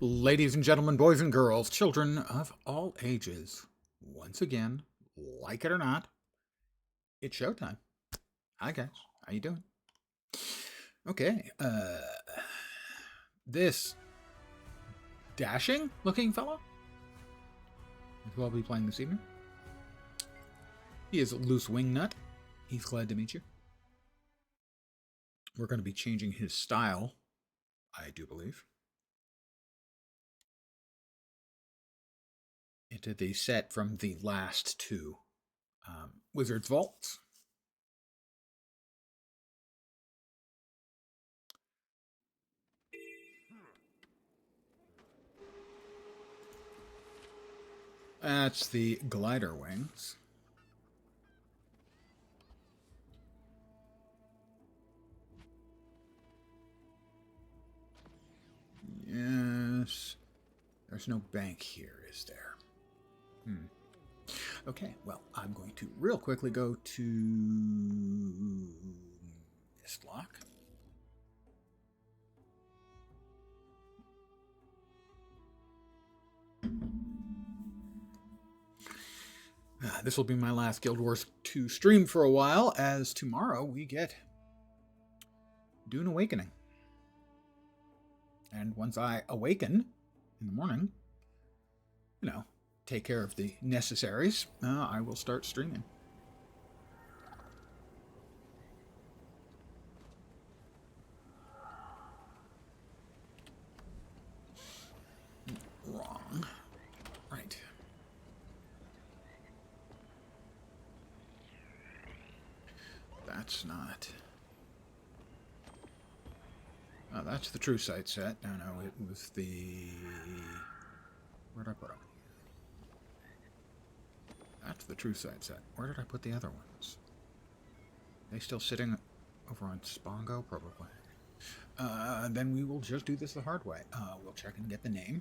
Ladies and gentlemen, boys and girls, children of all ages, once again, like it or not, it's showtime. Hi guys, how you doing? Okay, this dashing looking fellow who I'll be playing this evening. He is a loose wingnut. He's glad to meet you. We're going to be changing his style, I do believe, into the set from the last two Wizard's Vaults. That's the glider wings. Yes. There's no bank here, is there? Okay, well, I'm going to real quickly go to Mistlock. This will be my last Guild Wars 2 stream for a while, as tomorrow we get Dune Awakening. And once I awaken in the morning, take care of the necessaries, I will start streaming. Wrong. Right. That's not... Oh, that's the true sight set. No, it was the... Where'd I put them? That's the true sight set. Where did I put the other ones? They still sitting over on Spongo? Probably. Then we will just do this the hard way. We'll check and get the name.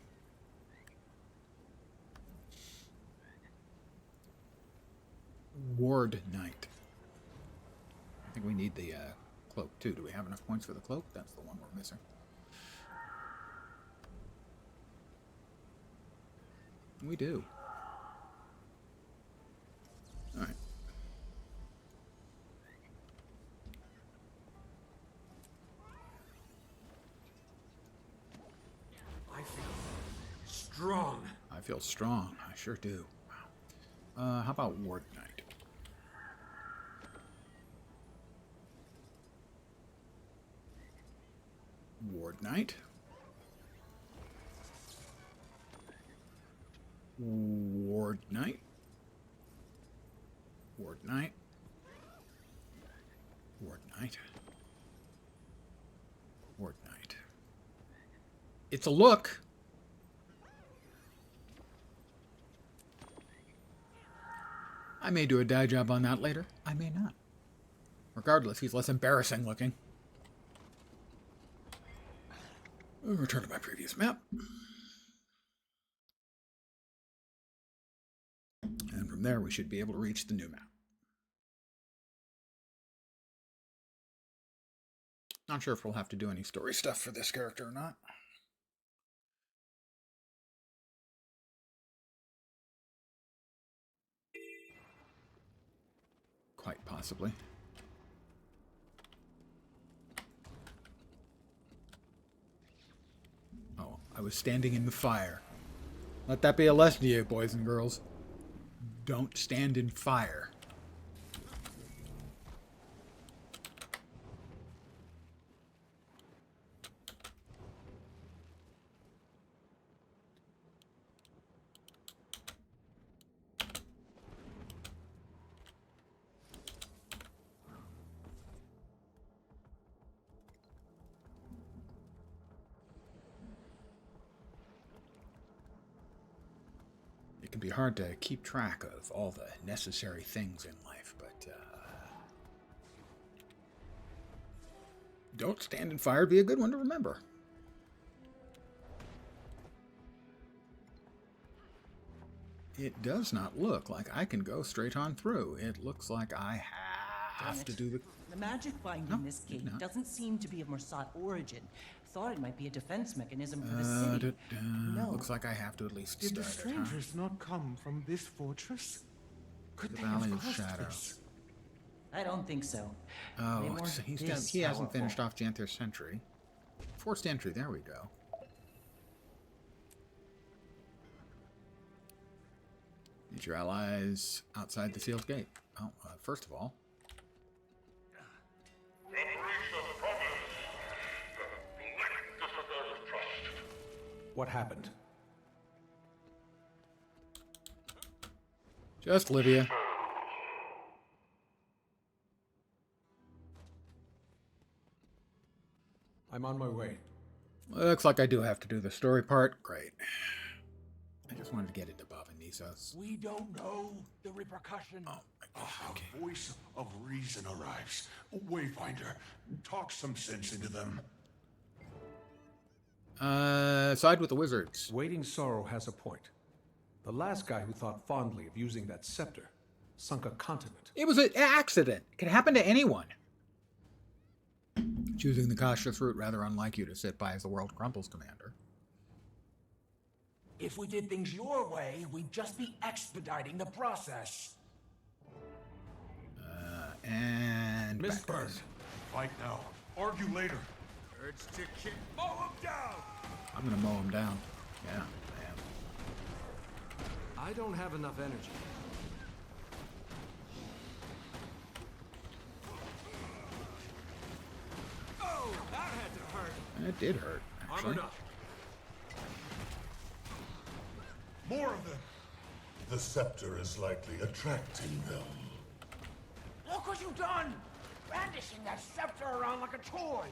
Ward Knight. I think we need the cloak too. Do we have enough points for the cloak? That's the one we're missing. We do. All right. I feel strong. I feel strong. I sure do. Wow. How about Ward Knight? Ward Knight. Ward Knight. Ward Knight. Ward Knight. Ward Knight. It's a look. I may do a dye job on that later. I may not. Regardless, he's less embarrassing looking. I'll return to my previous map. And from there, we should be able to reach the new map. Not sure if we'll have to do any story stuff for this character or not. Quite possibly. Oh, I was standing in the fire. Let that be a lesson to you, boys and girls. Don't stand in fire. It can be hard to keep track of all the necessary things in life, but don't stand in fire would be a good one to remember. It does not look like I can go straight on through. It looks like I have to do the... The magic binding this gate doesn't seem to be of Morsad origin. thought it might be a defense mechanism for the city. No. Looks like I have to at least Did the start it, huh? strangers not come from this fortress? Could The they Valley have of caused Shadow. this? I don't think so. They Oh, weren't he this hasn't powerful. finished off Janther's Sentry. Forced entry, there we go. Need your allies outside the sealed gate. Oh, first of all, What happened? just Livia. I'm on my way. Looks like I do have to do the story part. Great. I just wanted to get into Bob and Nisos. We don't know the repercussions. Oh, okay. A voice of reason arrives. Wayfinder, talk some sense into them. Side with the wizards. Waiting Sorrow has a point. The last guy who thought fondly of using that scepter sunk a continent. It was an accident. It could happen to anyone. Choosing the cautious route, rather unlike you to sit by as the world crumbles, Commander. If we did things your way, we'd just be expediting the process. And Mistburn. Fight now. Argue later. Urge to kick. Mow him down! I'm gonna mow him down. Yeah, man. I don't have enough energy. Oh, that had to hurt. And it did hurt, actually. Armored up. More of them. The scepter is likely attracting them. Look what you've done! Brandishing that scepter around like a toy.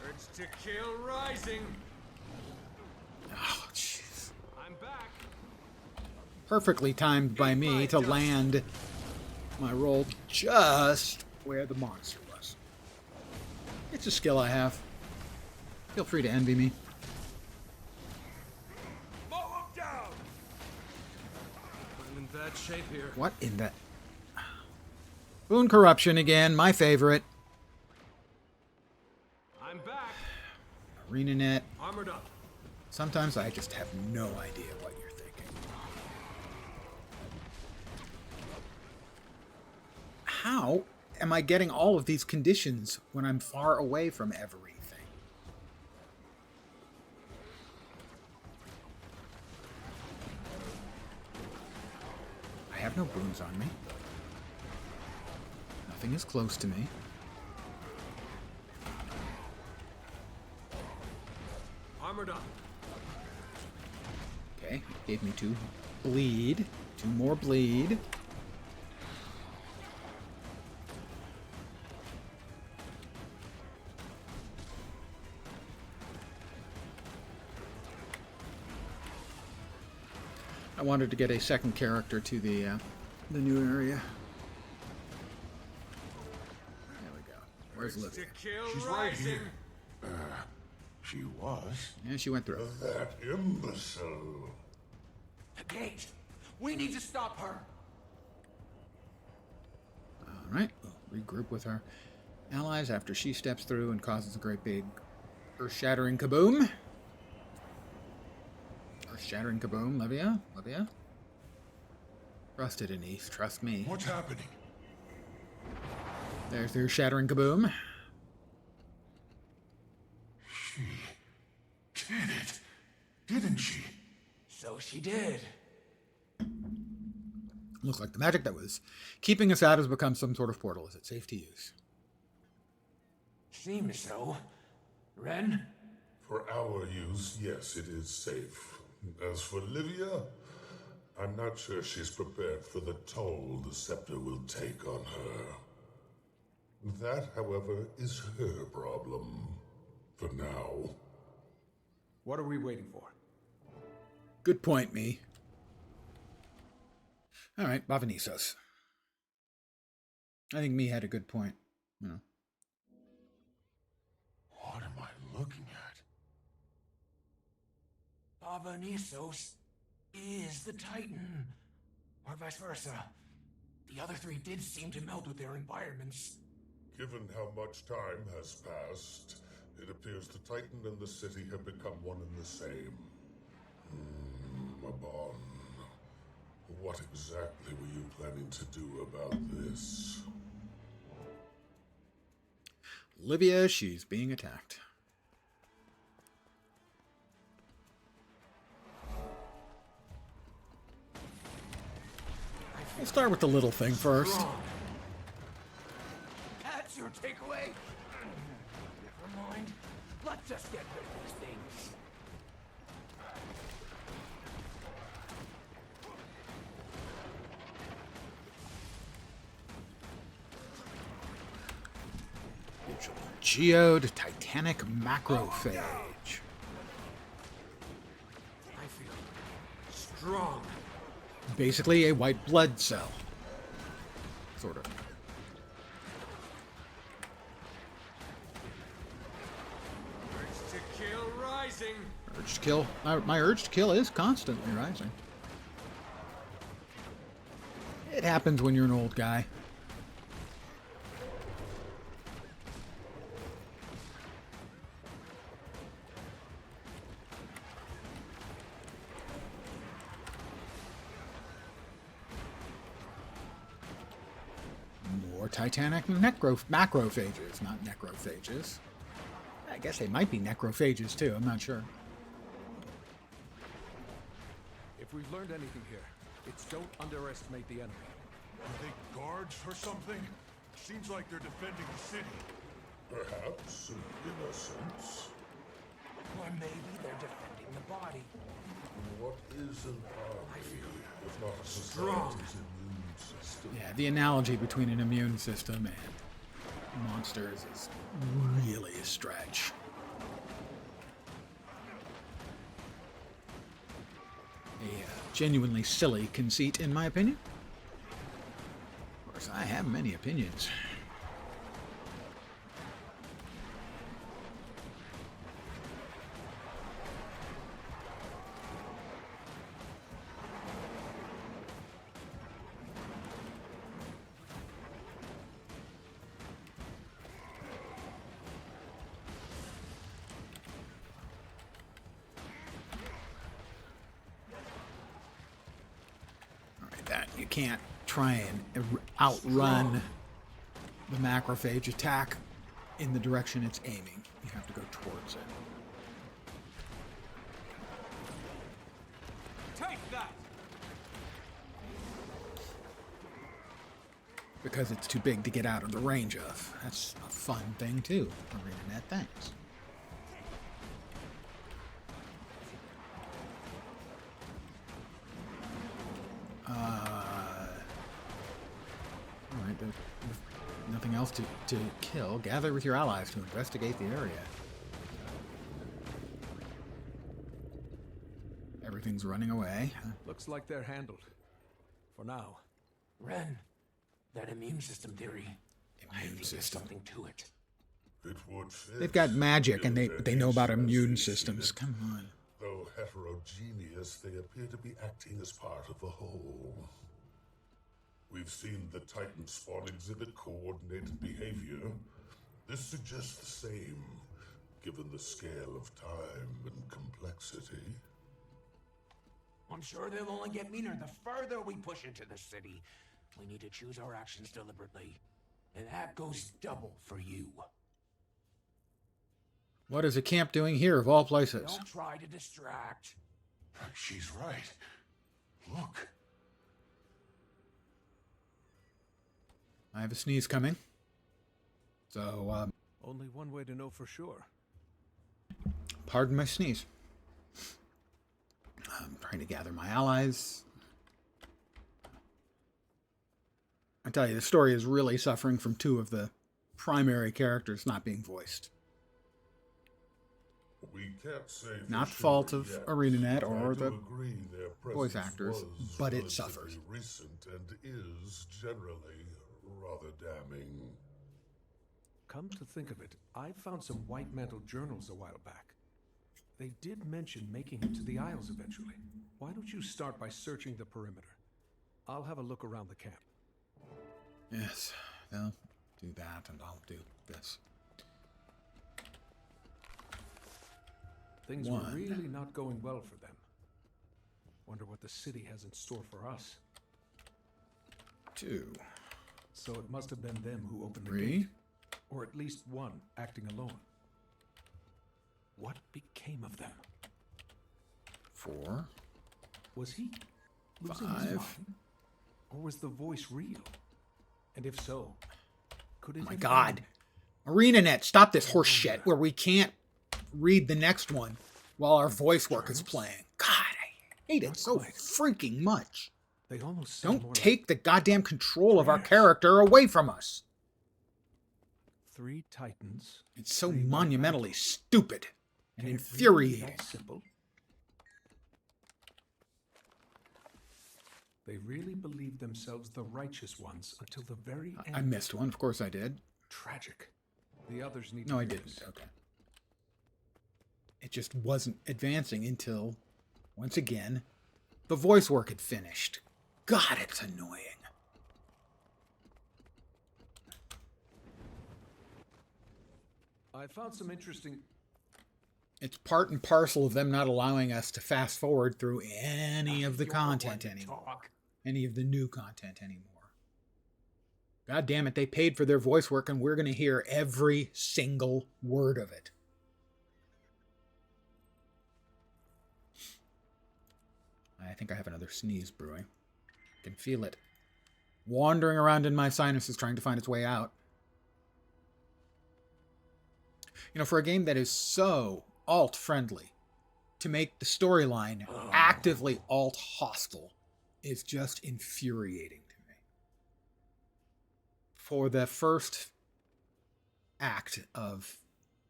Urge to kill rising. Oh, jeez. I'm back. Perfectly timed by me to land my roll just where the monster was. It's a skill I have. Feel free to envy me. Mow him down! I'm in bad shape here. What in the... Boon Corruption again, my favorite. I'm back. ArenaNet. Armored up. Sometimes I just have no idea what you're thinking. How am I getting all of these conditions when I'm far away from everything? I have no boons on me. Nothing is close to me. Armored up. Okay, gave me 2 bleed. 2 more bleed. I wanted to get a second character to the new area. There we go. Where's Urge to Livia? kill She's right rising. here. She was. Yeah, she went through. That imbecile. The gate. We need to stop her. All right, we'll regroup with our allies after she steps through and causes a great big earth-shattering kaboom. Earth-shattering kaboom, Livia. Livia. Trust it, Anise. Trust me. What's happening? There's the earth-shattering kaboom. She did it. Didn't she? So she did. Looks like the magic that was keeping us out has become some sort of portal. Is it safe to use? Seems so. Ren? For our use, yes, it is safe. As for Livia, I'm not sure she's prepared for the toll the scepter will take on her. That, however, is her problem. For now. What are we waiting for? Good point, me. All right, Bavanisos. I think me had a good point. You know. What am I looking at? Bavanisos is the Titan. Or vice versa. The other 3 did seem to meld with their environments. Given how much time has passed, it appears the Titan and the city have become one and the same. Mabon, what exactly were you planning to do about this? Livia, she's being attacked. We'll start with the little thing first. That's your takeaway? Never mind. Let's just get rid of these things. Geode Titanic Macrophage. I feel strong. Basically a white blood cell. Sort of. Urge to kill rising. Urge to kill. My urge to kill is constantly rising. It happens when you're an old guy. More Titanic macrophages, not necrophages. I guess they might be necrophages too, I'm not sure. If we've learned anything here, it's don't underestimate the enemy. Are they guards or something? Seems like they're defending the city. Perhaps, in a sense. Or maybe they're defending the body. What is an army if not a Strong. society's immune system? Yeah, the analogy between an immune system and monsters is really a stretch. A genuinely silly conceit, in my opinion. Of course, I have many opinions. That you can't try and outrun the macrophage attack in the direction it's aiming. You have to go towards it. Take that. Because it's too big to get out of the range of. That's a fun thing too. ArenaNet, thanks. Alright, with nothing else to kill, gather with your allies to investigate the area. Everything's running away. Looks like they're handled. For now. Ren, that immune system theory. I Immune think there's system. something to it. It would fit. They've got magic and given they their know about nature as immune we see systems. it. Come on. Though heterogeneous, they appear to be acting as part of a whole. We've seen the Titan spawn exhibit coordinated behavior. This suggests the same, given the scale of time and complexity. I'm sure they'll only get meaner the further we push into the city. We need to choose our actions deliberately. And that goes double for you. What is a camp doing here of all places? Don't try to distract. She's right. Look. I have a sneeze coming. So, Only one way to know for sure. pardon my sneeze. I'm trying to gather my allies. I tell you, the story is really suffering from two of the primary characters not being voiced. We can't say for Not the sure fault of yet. ArenaNet I or do the agree their voice presence actors, was but it relatively suffers. recent and is generally rather damning. Come to think of it, I found some White Mantle journals a while back. They did mention making it to the Isles eventually. Why don't you start by searching the perimeter? I'll have a look around the camp. Yes, well, do that, and I'll do this. Things One. were really not going well for them. Wonder what the city has in store for us. 2. So it must have been them who opened the 3. gate. Or at least one acting alone. What became of them? 4. Was he losing his 5. mind? Or was the voice real? And if so, could it Oh my have God. been- ArenaNet, stop this horse shit where we can't read the next one while our voice work is playing. God, I hate it Not so quite. freaking much. They almost sound more Don't like take the goddamn control of our prayers. character away from us. 3 titans. It's so 3 monumentally stupid and Can it really be infuriating. that simple? They really believed themselves the righteous ones until the very end. I missed one. Of course I did. Tragic. The others need No, to I hear didn't. this. Okay. It just wasn't advancing until, once again, the voice work had finished. God, it's annoying. I found some interesting. It's part and parcel of them not allowing us to fast forward through any of the You're the one content to anymore. talk. Any of the new content anymore. God damn it, they paid for their voice work and we're going to hear every single word of it. I think I have another sneeze brewing. I can feel it wandering around in my sinuses trying to find its way out. You know, for a game that is so alt-friendly, to make the storyline actively alt-hostile is just infuriating to me. For the first act of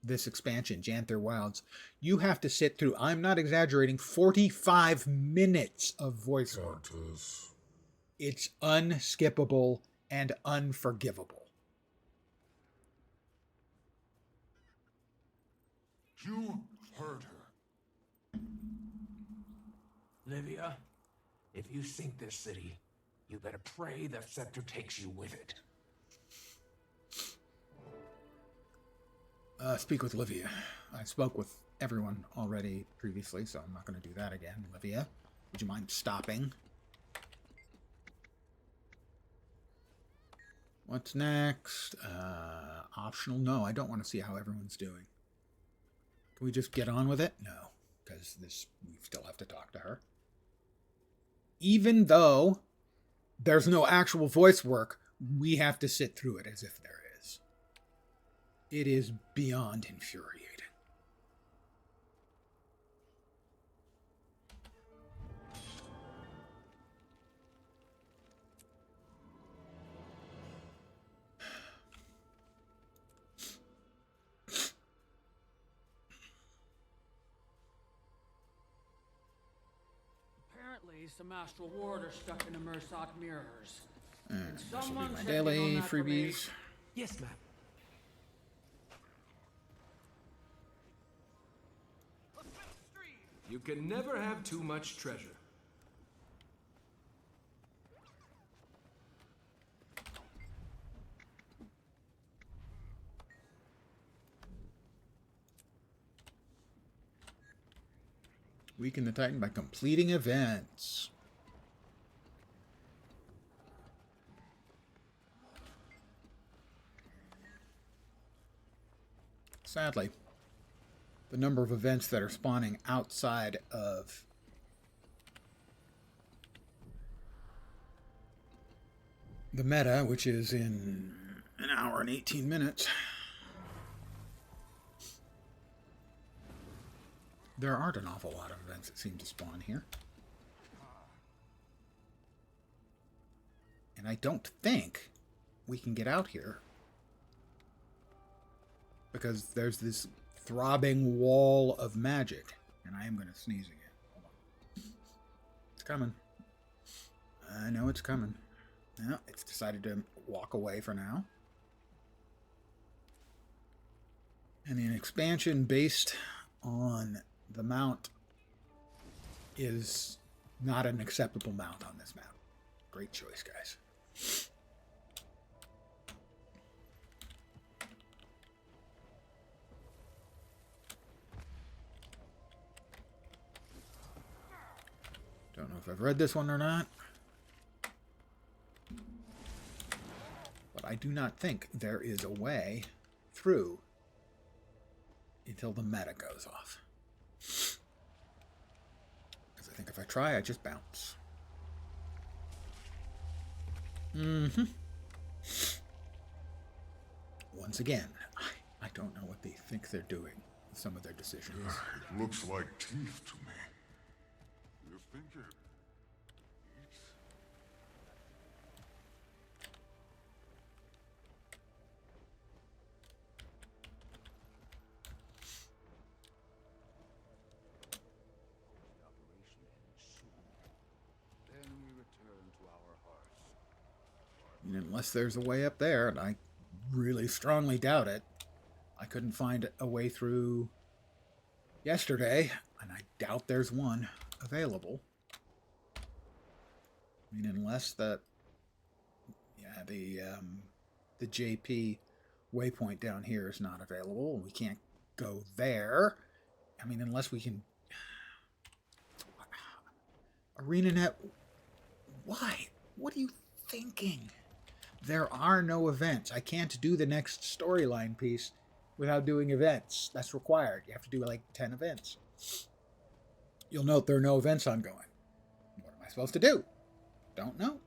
this expansion, Janther Wilds, you have to sit through, I'm not exaggerating, 45 minutes of voice work. Countess. It's unskippable and unforgivable. You heard her. Livia, if you sink this city, you better pray the scepter takes you with it. Speak with Livia. I spoke with everyone already previously, so I'm not going to do that again. Livia, would you mind stopping? What's next? Optional? No, I don't want to see how everyone's doing. Can we just get on with it? No, because we still have to talk to her. Even though there's no actual voice work, we have to sit through it as if there is. It is beyond infuriating. Apparently, some astral ward are stuck in the Mursoc mirrors. This will be Someone my check daily in on that for me. freebies. Yes, ma'am. You can never have too much treasure. Weaken the Titan by completing events. Sadly, the number of events that are spawning outside of the meta, which is in an hour and 18 minutes, there aren't an awful lot of events that seem to spawn here. And I don't think we can get out here because there's this throbbing wall of magic. And I am going to sneeze again. Hold on. It's coming. I know it's coming. No, it's decided to walk away for now. And an expansion based on the mount is not an acceptable mount on this map. Great choice, guys. Don't know if I've read this one or not. But I do not think there is a way through until the meta goes off. Because I think if I try, I just bounce. Once again, I don't know what they think they're doing with some of their decisions. It looks like teeth to me. You think it eats? Then we return to our hearths. And unless there's a way up there, and I really strongly doubt it. I couldn't find a way through yesterday, and I doubt there's one available. I mean, unless the JP waypoint down here is not available, and we can't go there. I mean, unless we can... ArenaNet, why? What are you thinking? There are no events. I can't do the next storyline piece without doing events. That's required. You have to do like 10 events. You'll note there are no events ongoing. What am I supposed to do? Don't know.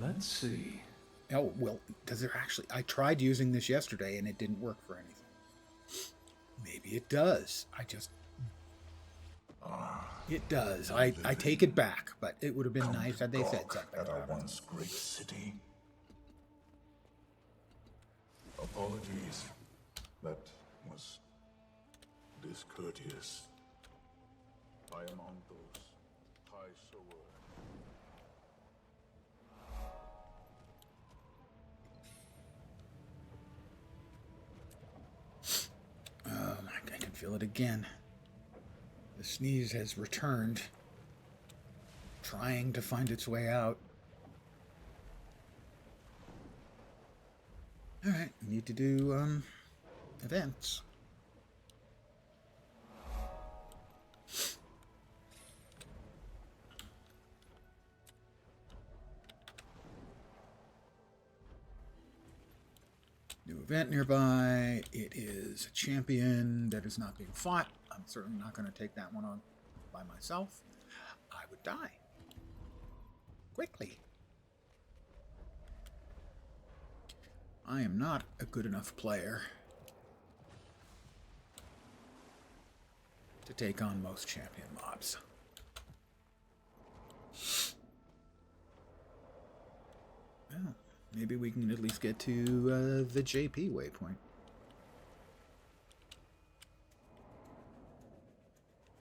Let's see. Oh, well, does there actually... I tried using this yesterday and it didn't work for anything. Maybe it does. It does. I take it back, but it would have been nice had they said something At our about it. once great city. Apologies. That was discourteous. I am on those high sower. I can feel it again. The sneeze has returned, trying to find its way out. Alright, we need to do events. New event nearby. It is a champion that is not being fought. I'm certainly not going to take that one on by myself. I would die quickly. I am not a good enough player to take on most champion mobs. Well, maybe we can at least get to the JP waypoint.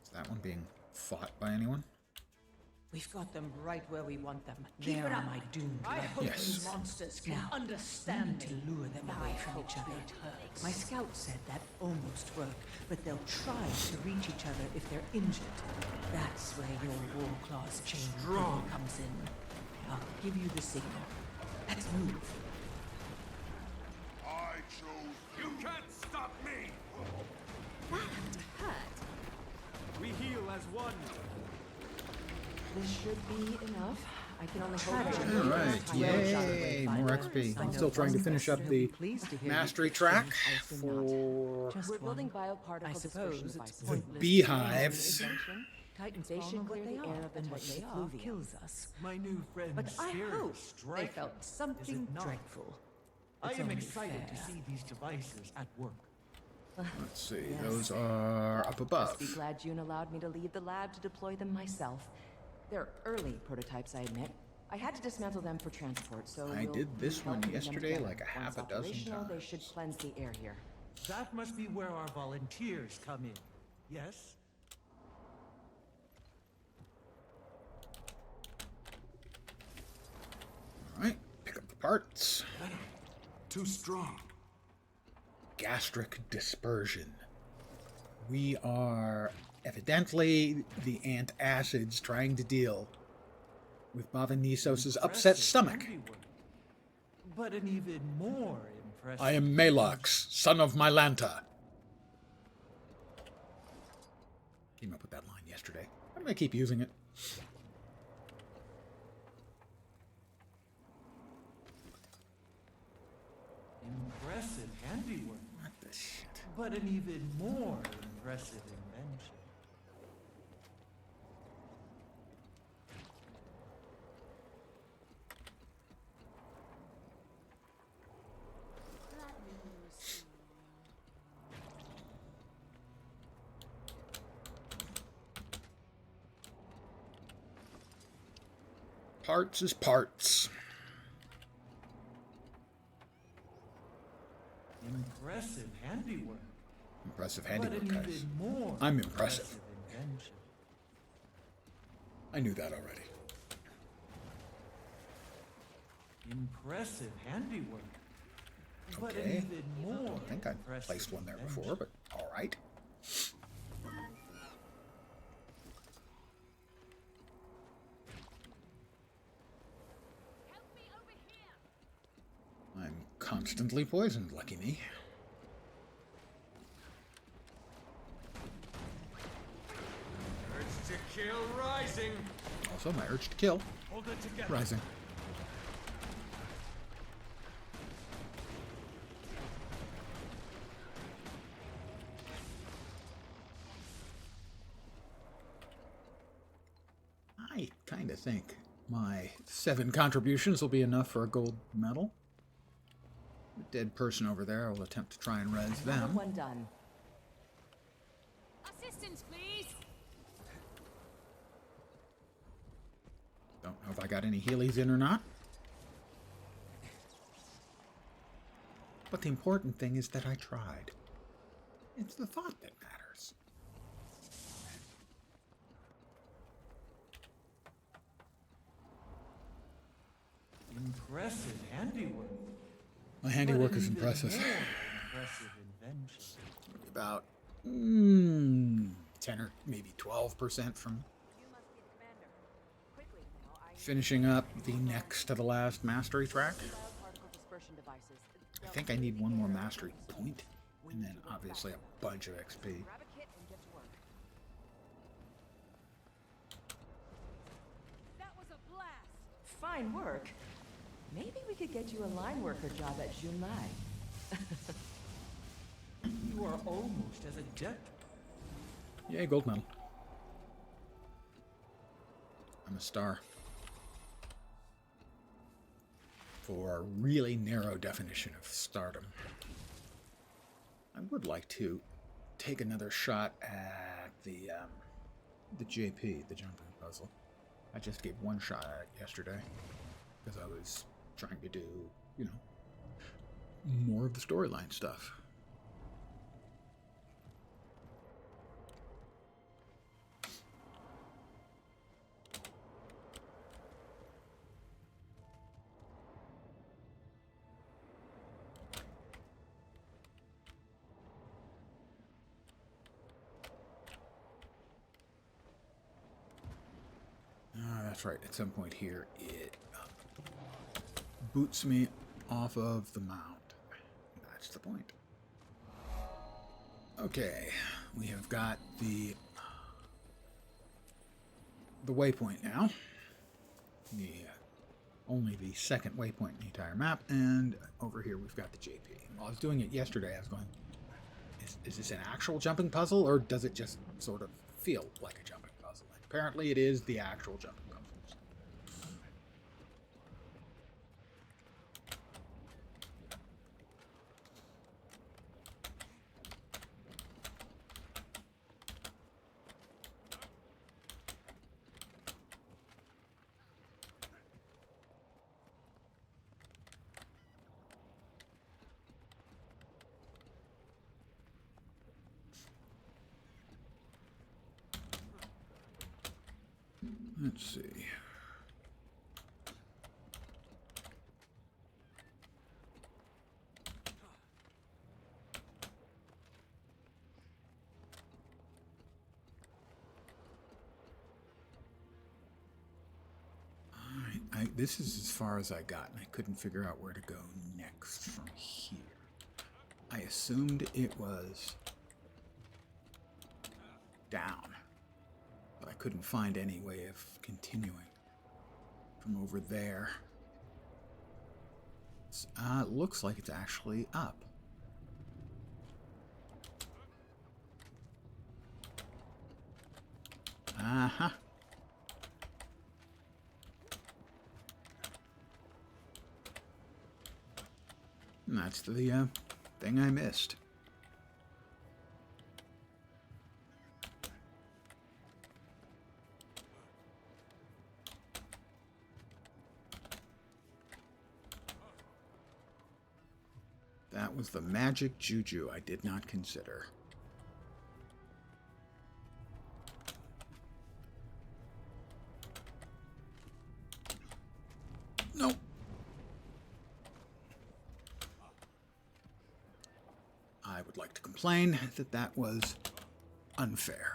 Is that one being fought by anyone? We've got them right where we want them. Keep There it are up. my doomed I rebels. hope Yes. you monsters can Now, understand we need to lure them away from each other. My scout said that almost worked, but they'll try to reach each other if they're injured. That's where your Warclaw's chain Strong. comes in. I'll give you the signal. Let's move. I chose You can't stop me! That hurt. We heal as one. This should be enough. I can only hope. Alright, yay! More XP. I'm still trying to finish up the mastery track for We're building bioparticle dispersion devices. beehives. Titans They should clear clear the air of and what what they they are are kills us. My new friend But I hope they striking. felt something not? dreadful. I It's am only excited to fair. see these devices at work. Let's see, those are up above. Be glad June allowed me to leave the lab to deploy them myself. They're early prototypes, I admit. I had to dismantle them for transport, so I we'll did this be one melting them yesterday together. like a half Once a dozen operational, They times. should cleanse the air here. That must be where our volunteers come in. Yes? Alright, pick up the parts. Too strong. Gastric dispersion. We are Evidently, the antacids trying to deal with Bava Nisos's upset stomach. Handiwork. But an even more impressive... I am Malox, son of Mylanta. Came up with that line yesterday. Why do I keep using it? Impressive handiwork. What the shit? But an even more impressive invention. Parts is parts. Impressive handiwork. Impressive But an handiwork, guys. even more I'm impressive. invention. I knew that already. Impressive handiwork. But an Okay. even more I think I impressive placed one there invention. before, but all right. I'm constantly poisoned, lucky me. Urge to kill rising. Also, my urge to kill. Hold it together. Rising. I kind of think my 7 contributions will be enough for a gold medal. The dead person over there, I'll attempt to try and res Another them. one done. Assistance, please. Don't know if I got any healies in or not. But the important thing is that I tried. It's the thought that matters. Impressive handiwork. My handiwork But an is even impressive. more impressive invention. About 10 or maybe 12% from finishing up the next to the last mastery track. I think I need one more mastery point, and then obviously a bunch of XP. That was a blast. Fine work. Maybe we could get you a line worker job at Junlai. You are almost as adept. Yay, gold medal. I'm a star. For a really narrow definition of stardom. I would like to take another shot at the JP, the jumping puzzle. I just gave one shot at it yesterday because I was trying to do, you know, more of the storyline stuff. That's right, at some point here, it boots me off of the mount. That's the point. Okay, we have got the waypoint now. Only the second waypoint in the entire map, and over here we've got the JP. While I was doing it yesterday, I was going, is this an actual jumping puzzle, or does it just sort of feel like a jumping puzzle? And apparently it is the actual jumping puzzle. Let's see. this is as far as I got, and I couldn't figure out where to go next from here. I assumed it was down, but I couldn't find any way of continuing from over there. It looks like it's actually up. Uh-huh. And that's the thing I missed. That was the magic juju I did not consider. Nope. I would like to complain that that was unfair.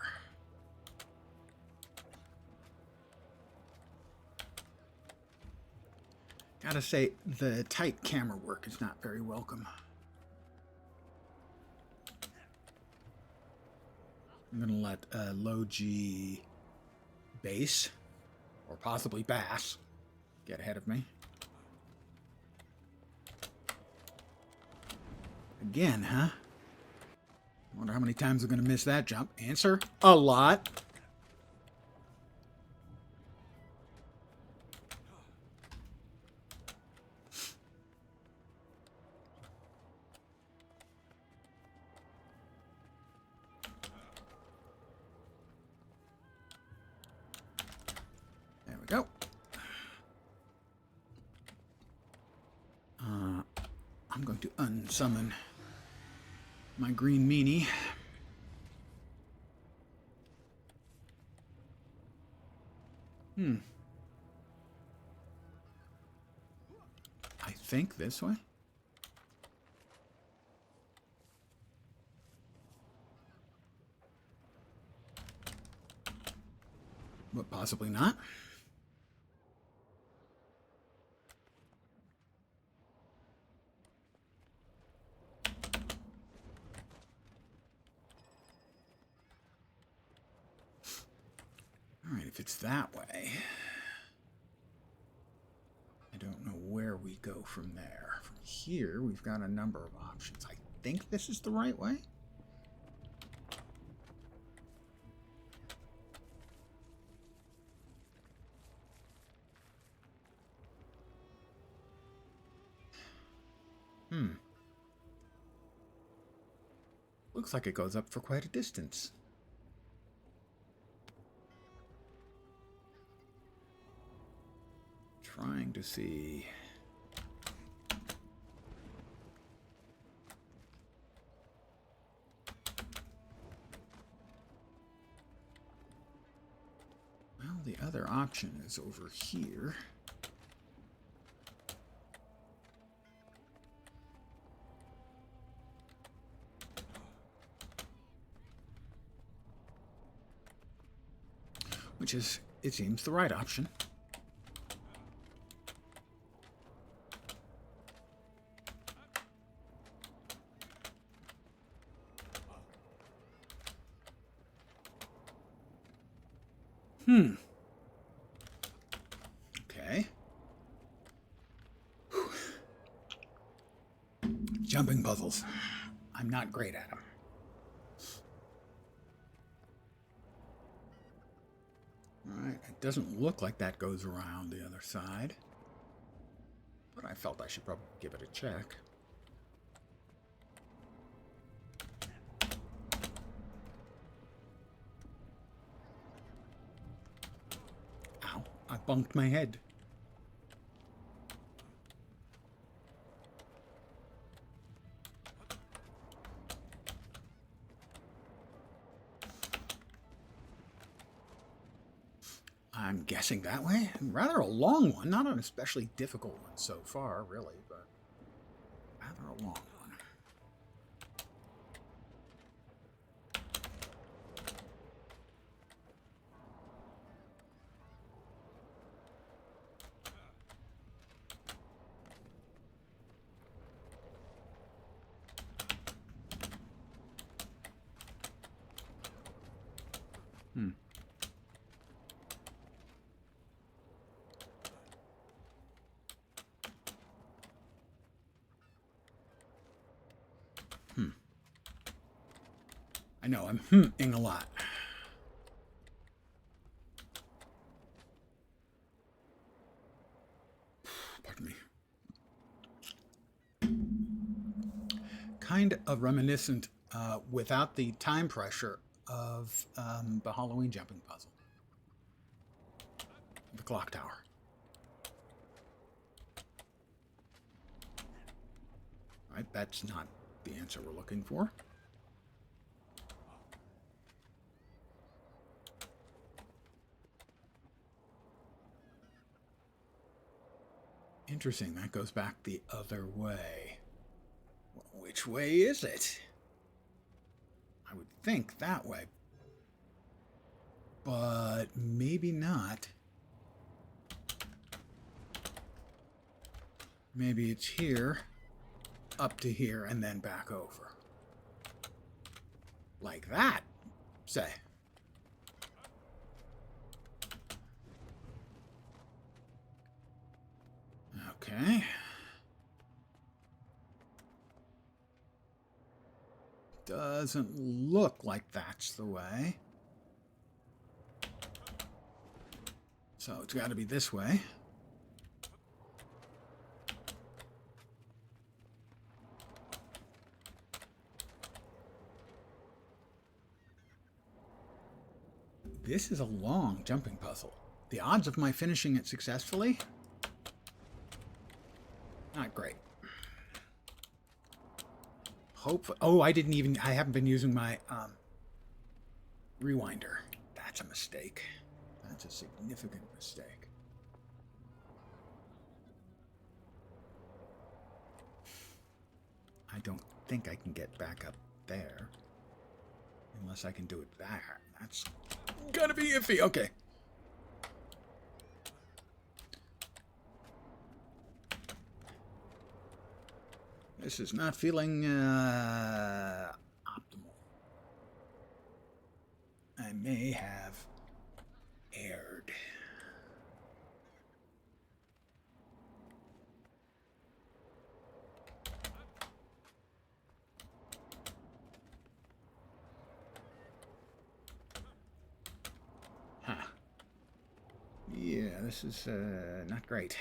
Gotta say, the tight camera work is not very welcome. I'm gonna let low G bass, or possibly bass, get ahead of me. Again, huh? Wonder how many times I'm gonna miss that jump. Answer: a lot. There we go. I'm going to unsummon my green meanie. I think this way. But possibly not. All right, if it's that way, I don't know where we go from there. From here, we've got a number of options. I think this is the right way. Looks like it goes up for quite a distance. Trying to see. Well, the other option is over here. Which is, it seems, the right option. Okay. Whew. Jumping puzzles. I'm not great at them. Alright, it doesn't look like that goes around the other side. But I felt I should probably give it a check. Ow, I bumped my head. I'm guessing that way. Rather a long one, not an especially difficult one so far, really, but rather a long one. I know, I'm hmming a lot. Pardon me. Kind of reminiscent, without the time pressure, of the Halloween jumping puzzle. The clock tower. Right, that's not the answer we're looking for. Interesting, that goes back the other way. Which way is it? I would think that way. But maybe not. Maybe it's here, up to here, and then back over. Like that, say. Okay. Doesn't look like that's the way. So it's got to be this way. This is a long jumping puzzle. The odds of my finishing it successfully? Not great. Hope. Oh, I haven't been using my rewinder. That's a mistake. That's a significant mistake. I don't think I can get back up there. Unless I can do it there. That's gonna be iffy. Okay. This is not feeling optimal. I may have erred. Huh. Yeah, this is not great.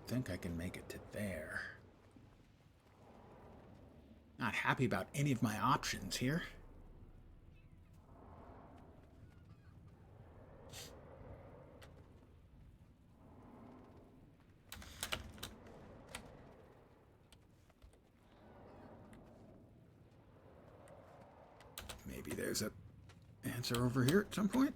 Think I can make it to there. Not happy about any of my options here. Maybe there's an answer over here at some point.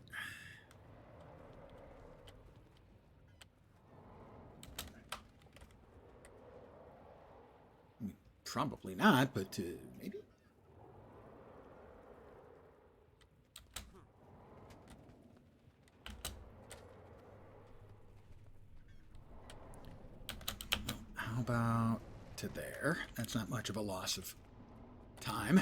Probably not, but maybe. How about to there? That's not much of a loss of time.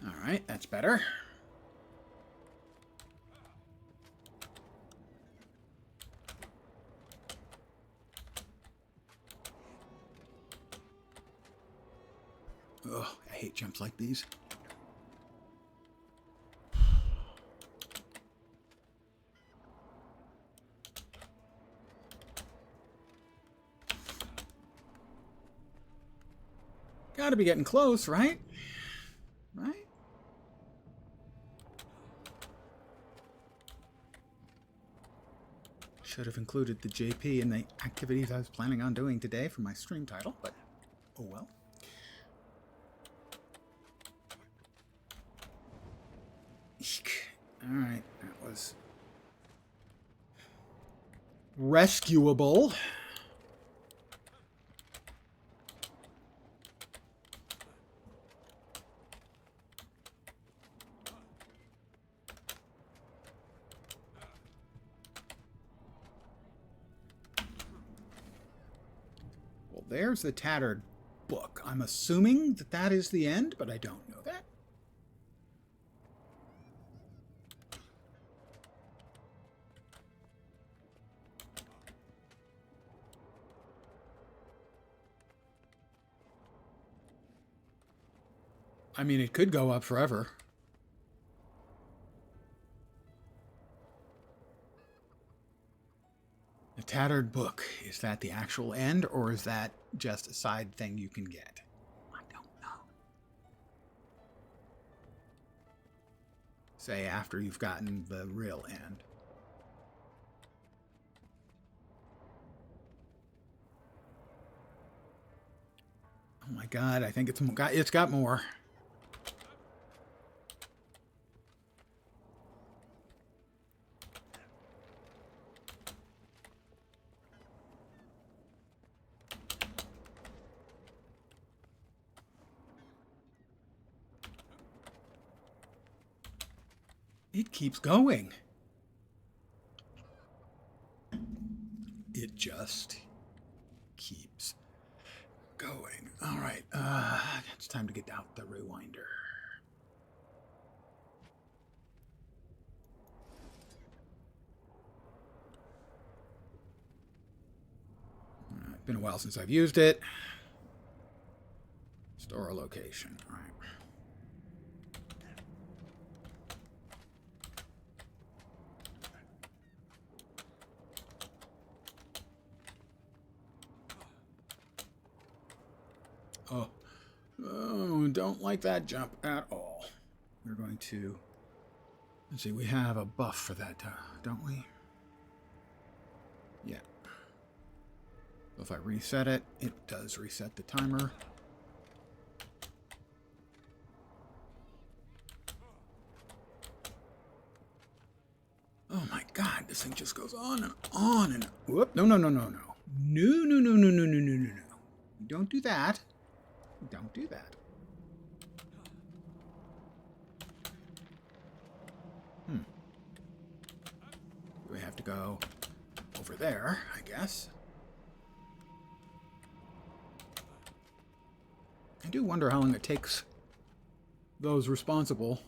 All right, that's better. Ugh, I hate jumps like these. Gotta be getting close, right? Right? Should have included the JP in the activities I was planning on doing today for my stream title, but oh well. All right, that was rescuable. Well, there's the tattered book. I'm assuming that that is the end, but I don't know that. I mean, it could go up forever. The tattered book. Is that the actual end, or is that just a side thing you can get? I don't know. Say after you've gotten the real end. Oh my god, I think it's got more. It keeps going. It just keeps going. All right, it's time to get out the rewinder. It's been a while since I've used it. Store a location. All right. Oh, don't like that jump at all. We're going to... Let's see, we have a buff for that, don't we? Yeah. So if I reset it, it does reset the timer. Oh my god, this thing just goes on and on and... Whoop, no, no, no, no, no. No, no, no, no, no, no, no, no, no. Don't do that. Don't do that. We have to go over there, I guess. I do wonder how long it takes those responsible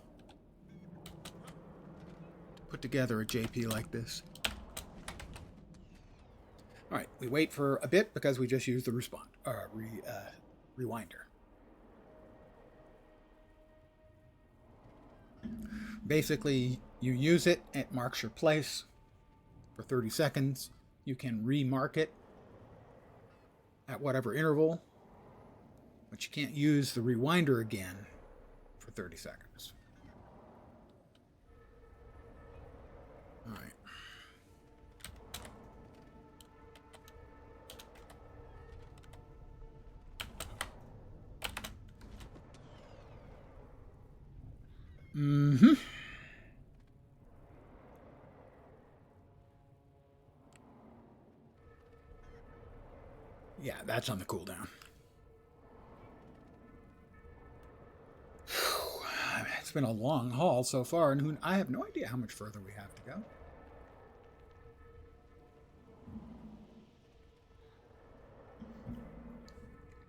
to put together a JP like this. All right, we wait for a bit because we just used the rewinder. Basically, you use it, it marks your place for 30 seconds. You can remark it at whatever interval, but you can't use the rewinder again for 30 seconds. All right. Mm-hmm. Yeah, that's on the cooldown. It's been a long haul so far, and I have no idea how much further we have to go.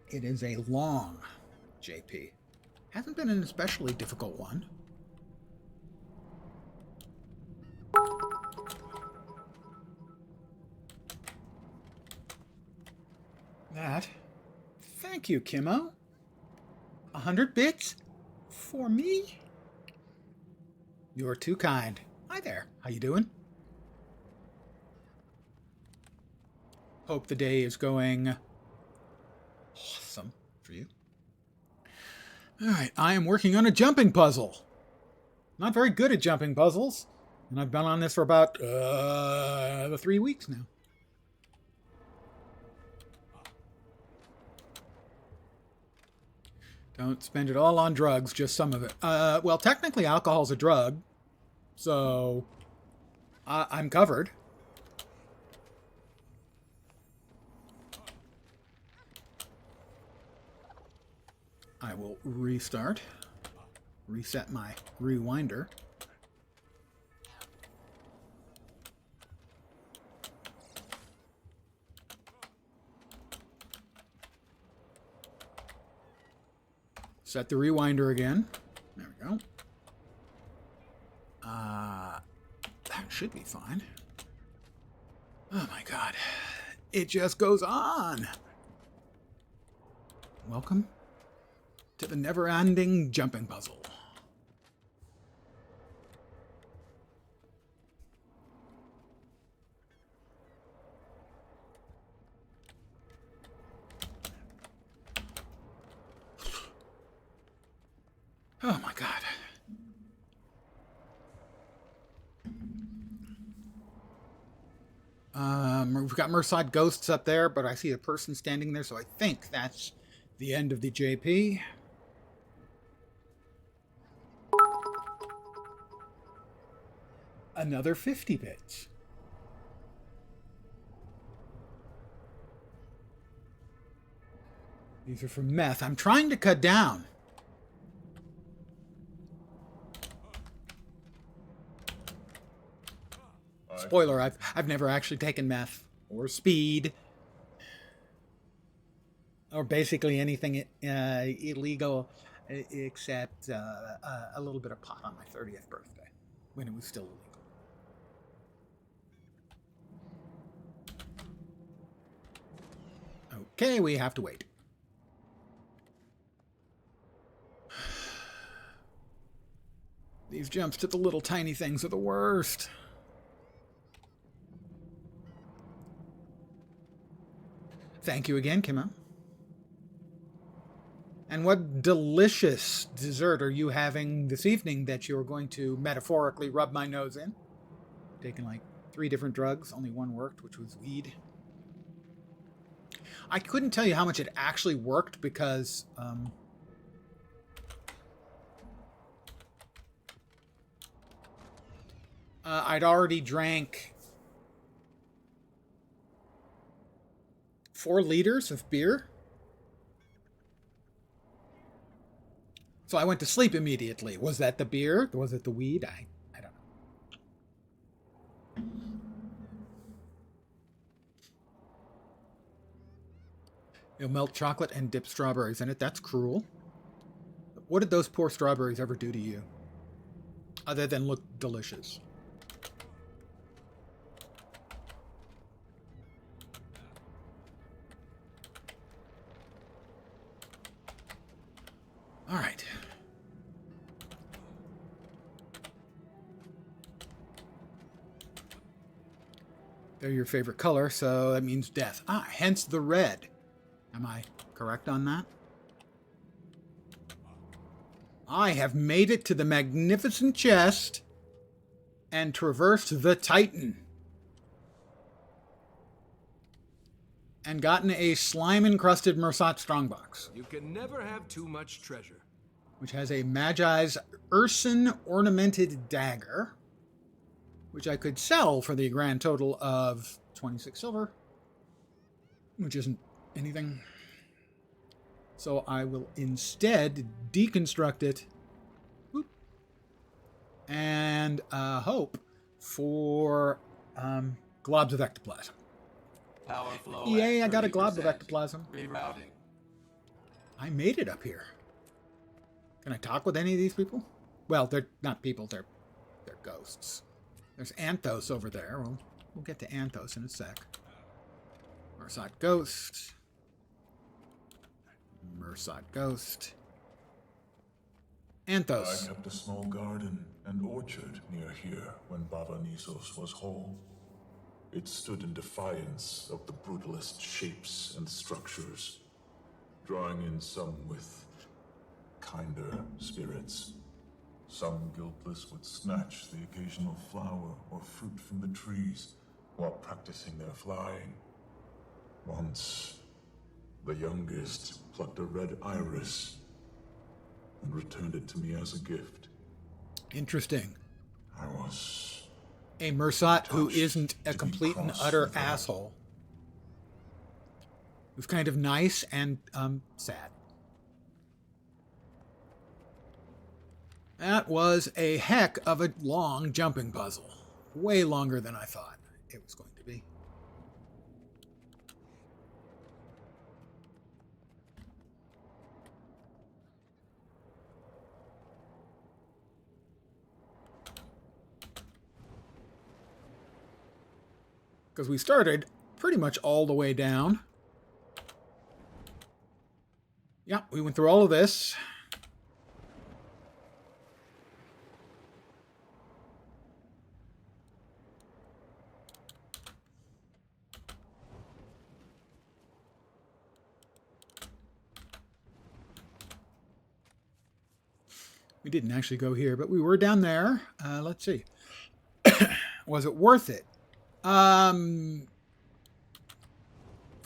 It is a long JP. Hasn't been an especially difficult one. That. Thank you, Kimmo. 100 bits? For me? You're too kind. Hi there. How you doing? Hope the day is going awesome for you. All right, I am working on a jumping puzzle. Not very good at jumping puzzles, and I've been on this for about 3 weeks now. Don't spend it all on drugs, just some of it. Well, technically alcohol's a drug, so I'm covered. I will reset my rewinder. Set the rewinder again. There we go. That should be fine. Oh my god. It just goes on. Welcome to the never-ending jumping puzzle. Oh my god. We've got Merside ghosts up there, but I see a person standing there, so I think that's the end of the JP. Another 50 bits. These are from meth. I'm trying to cut down. Spoiler, I've never actually taken meth or speed or basically anything illegal except a little bit of pot on my 30th birthday when it was still illegal. Okay, we have to wait. These jumps to the little tiny things are the worst. Thank you again, Kimmo. And what delicious dessert are you having this evening that you're going to metaphorically rub my nose in? Taken like 3 different drugs, only one worked, which was weed. I couldn't tell you how much it actually worked because I'd already drank 4 liters of beer. So I went to sleep immediately. Was that the beer? Was it the weed? I don't know. You'll melt chocolate and dip strawberries in it. That's cruel. What did those poor strawberries ever do to you? Other than look delicious. All right. They're your favorite color, so that means death. Ah, hence the red. Am I correct on that? I have made it to the magnificent chest and traversed the Titan. And gotten a slime-encrusted Mersat strongbox. You can never have too much treasure. Which has a Magi's Urson ornamented dagger, which I could sell for the grand total of 26 silver, which isn't anything. So I will instead deconstruct it and hope for globs of ectoplasm. Power flow. Yay, I got a glob of ectoplasm. Rerouting. I made it up here. Can I talk with any of these people? Well, they're not people, they're ghosts. There's Anthos over there. We'll get to Anthos in a sec. Mersat Ghost. Mersat Ghost. Anthos. I kept a small garden and orchard near here when Baba Nisos was whole. It stood in defiance of the brutalist shapes and structures, drawing in some with kinder spirits. Some guiltless would snatch the occasional flower or fruit from the trees while practicing their flying. Once, the youngest plucked a red iris and returned it to me as a gift. Interesting. I was a Mersat who isn't a complete and utter asshole. It was kind of nice and sad. That was a heck of a long jumping puzzle. Way longer than I thought it was going to be. Because we started pretty much all the way down. Yeah, we went through all of this. We didn't actually go here, but we were down there. Let's see. Was it worth it? For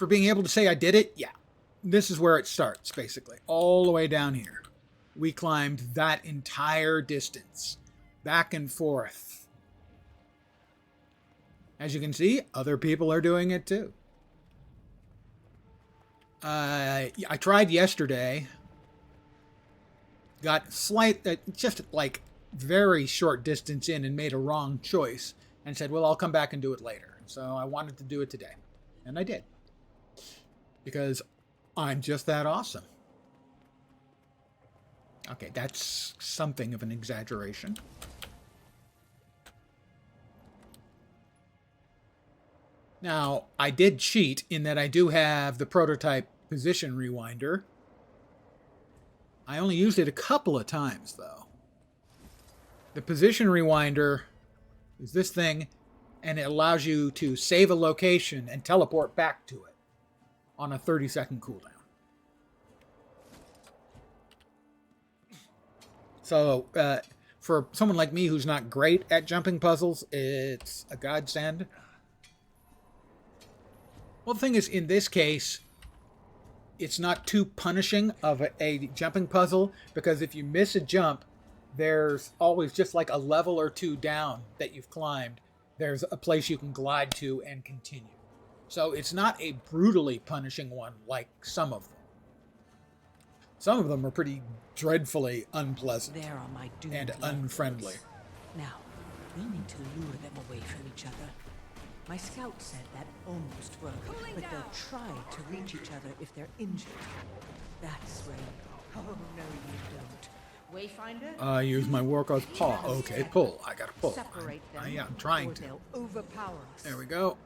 being able to say I did it? Yeah. This is where it starts, basically. All the way down here. We climbed that entire distance. Back and forth. As you can see, other people are doing it too. I tried yesterday. Got just like very short distance in and made a wrong choice. And said, well, I'll come back and do it later. So I wanted to do it today. And I did. Because I'm just that awesome. Okay, that's something of an exaggeration. Now, I did cheat in that I do have the prototype position rewinder. I only used it a couple of times, though. The position rewinder is this thing, and it allows you to save a location and teleport back to it on a 30-second cooldown. So, for someone like me who's not great at jumping puzzles, it's a godsend. Well, the thing is, in this case, it's not too punishing of a jumping puzzle, because if you miss a jump, there's always just like a level or two down that you've climbed. There's a place you can glide to and continue. So it's not a brutally punishing one like some of them. Some of them are pretty dreadfully unpleasant There are my and unfriendly. Now, we'll need to lure them away from each other. My scout said that almost worked, but they'll try to reach each other if they're injured. That's where you... Oh, no, you don't. Wayfinder? I use my Warcaw's paw. Okay, pull. I gotta pull. Separate them, I'm trying to. They'll overpower us. There we go.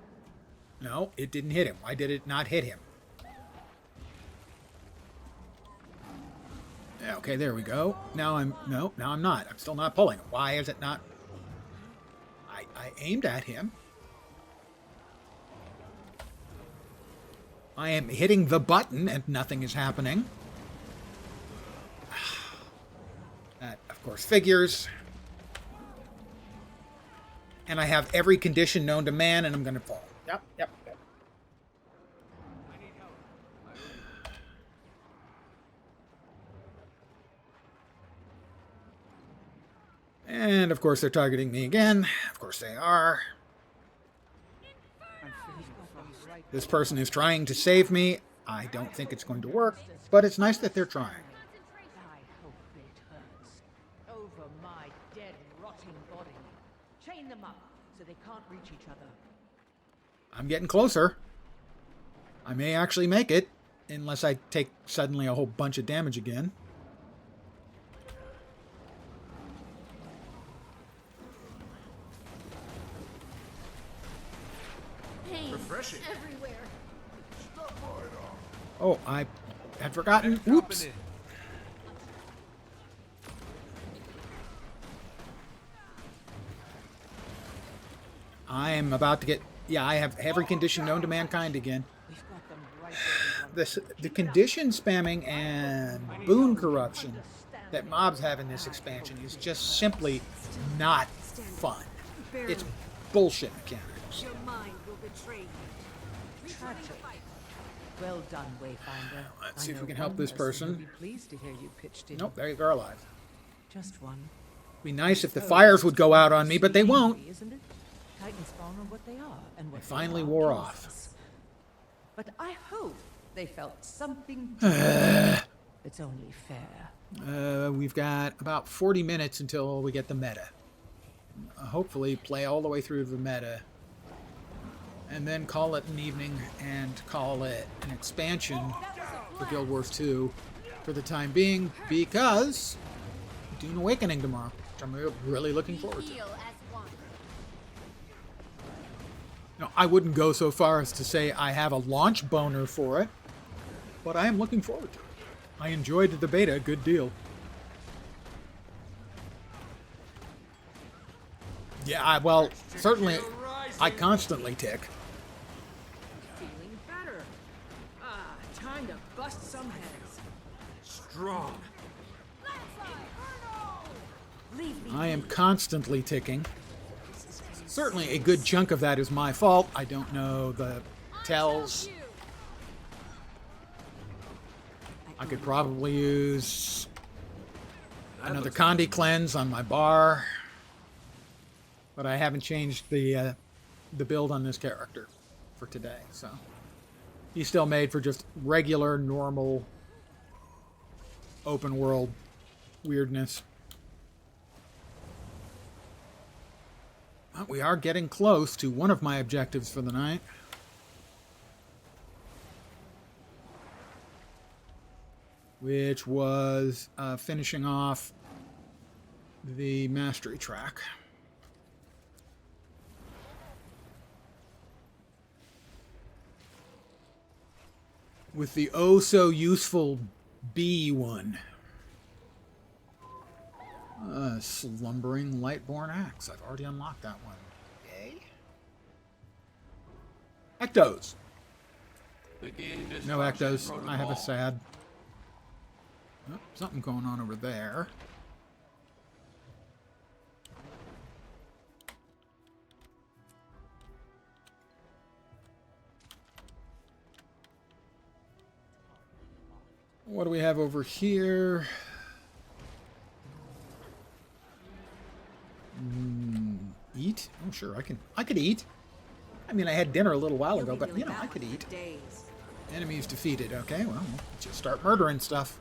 No, it didn't hit him. Why did it not hit him? Yeah, okay, there we go. Now I'm not. I'm still not pulling. Why is it not? I aimed at him. I am hitting the button and nothing is happening. That, of course, figures. And I have every condition known to man, and I'm going to fall. Yep. And, of course, they're targeting me again. Of course they are. This person is trying to save me. I don't think it's going to work, but it's nice that they're trying. I hope it hurts. Over my dead, rotting body. Chain them up so they can't reach each other. I'm getting closer. I may actually make it, unless I take suddenly a whole bunch of damage again. Refreshing. Everywhere. Oh, I had forgotten. Oops. I am about to get... Yeah, I have every condition known to mankind again. We've got them right where we want The condition spamming and boon corruption that mobs have in this expansion is just simply not fun. It's bullshit mechanics. Your mind will betray you. Tragic. Well done, Wayfinder. Let's see I if know we can help one this person will person. be pleased to hear you pitched in. Nope, there you go, alive. Just one. Be nice if the fires would go out on me, but they won't. Isn't it? Titans spawn are what they are, and what They finally are wore kills off. us. But I hope they felt something different. It's only fair. We've got about 40 minutes until we get the meta. Hopefully play all the way through the meta. And then call it an evening and call it an expansion for Guild Wars 2 for the time being, because Dune Awakening tomorrow, which I'm really looking forward to. Now, I wouldn't go so far as to say I have a launch boner for it, but I am looking forward to it. I enjoyed the beta a good deal. Yeah, well, certainly I constantly tick. Feeling better. Time to bust some heads. Strong. Leave me. I am constantly ticking. Certainly a good chunk of that is my fault. I don't know the tells. I could probably use another Condi cleanse on my bar. But I haven't changed the build on this character for today, so he's still made for just regular, normal, open world weirdness. Well, we are getting close to one of my objectives for the night. Which was finishing off the mastery track. With the oh so useful B one. Slumbering Lightborn Axe. I've already unlocked that one. Yay. Ectos. No Ectos. I have a sad. Oh, something going on over there. What do we have over here? Eat? Oh, sure, I could eat. I mean, I had dinner a little while ago, but, you know, I could eat. Enemies defeated. Okay, well, let's just start murdering stuff.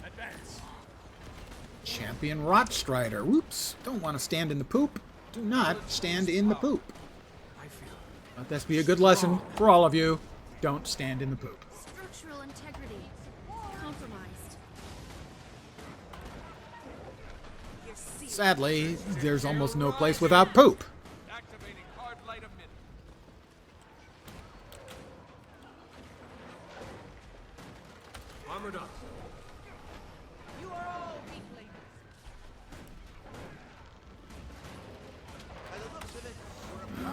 Advance. Champion Rotstrider. Whoops. Don't want to stand in the poop. Do not stand in the poop. Let this be a good lesson for all of you. Don't stand in the poop. Structural integrity compromised. Sadly, there's almost no place without poop. Activating hard light emitter. Armored up. You are all weaklings.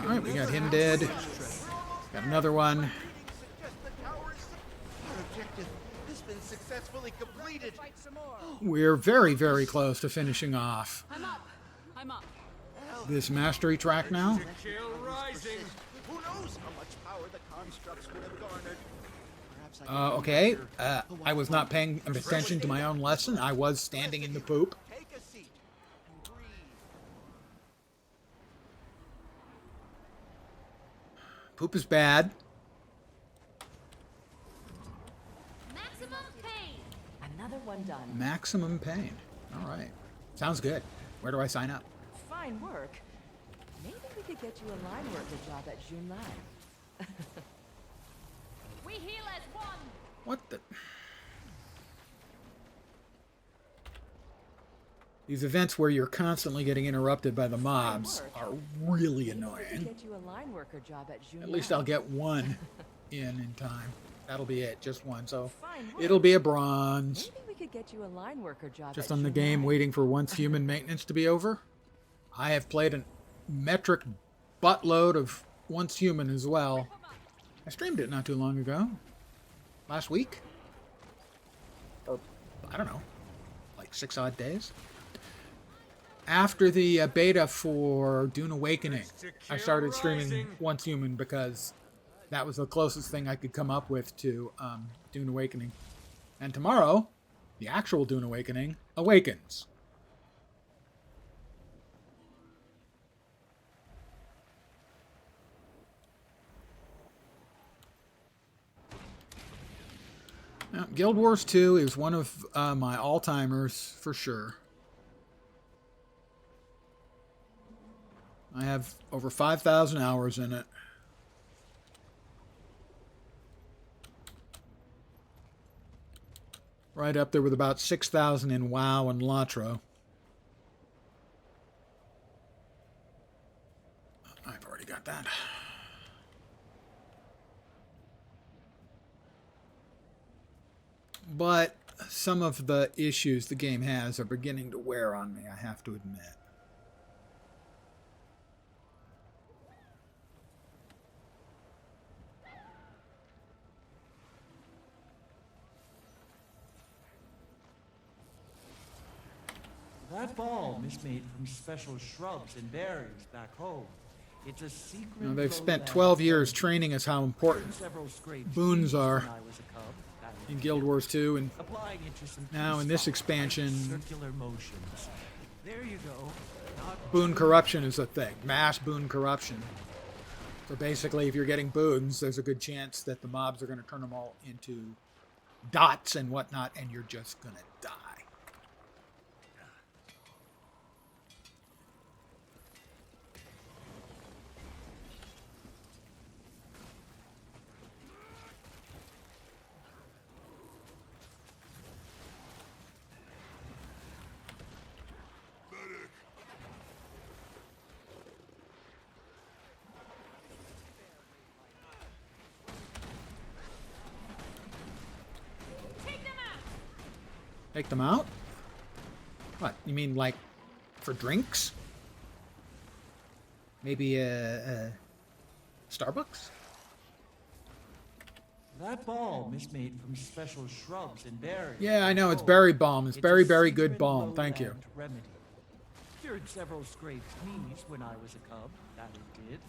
Alright, we got him dead. Got another one. Our objective has been successfully completed. We're very, very close to finishing off I'm up. I'm up. this mastery track now. Kill rising. Who knows how much power the constructs would have garnered? Perhaps I can Okay, I was not paying attention to my own lesson. I was standing in the poop. take a seat and breathe. Poop is bad. Maximum pain. Another one done. Maximum pain. All right. Sounds good. Where do I sign up? Fine work. Maybe we could get you a line worker job at Junlai. We heal as one. What the? These events where you're constantly getting interrupted by the mobs are really annoying. Get you a line worker job at Junlai. At least I'll get one in time. That'll be it, just one. So Fine work. it'll be a bronze. Maybe we could get you a line worker job Just at on the game, Junlai. waiting for once human maintenance to be over. I have played a metric buttload of once human as well. I streamed it not too long ago. Last week? Or, I don't know, like 6 odd days. After the beta for Dune Awakening, I started streaming Once Human because that was the closest thing I could come up with to Dune Awakening. And tomorrow, the actual Dune Awakening awakens. Now, Guild Wars 2 is one of my all-timers for sure. I have over 5,000 hours in it. Right up there with about 6,000 in WoW and Latro. got that. But some of the issues the game has are beginning to wear on me, I have to admit. That balm is made from special shrubs and berries back home. It's a secret. You know, they've spent 12 years training us how important boons are in Guild Wars 2, and now in this expansion, circular motions. There you go. boon corruption is a thing. Mass boon corruption. So basically, if you're getting boons, there's a good chance that the mobs are going to turn them all into dots and whatnot, and you're just going to die. Take them out? What? You mean like for drinks? Maybe a Starbucks? That balm is made from special shrubs and berries. Yeah, I know. It's berry balm. It's very, very good balm. Thank you. Remedy. Cured several scraped knees when I was a cub. That it did.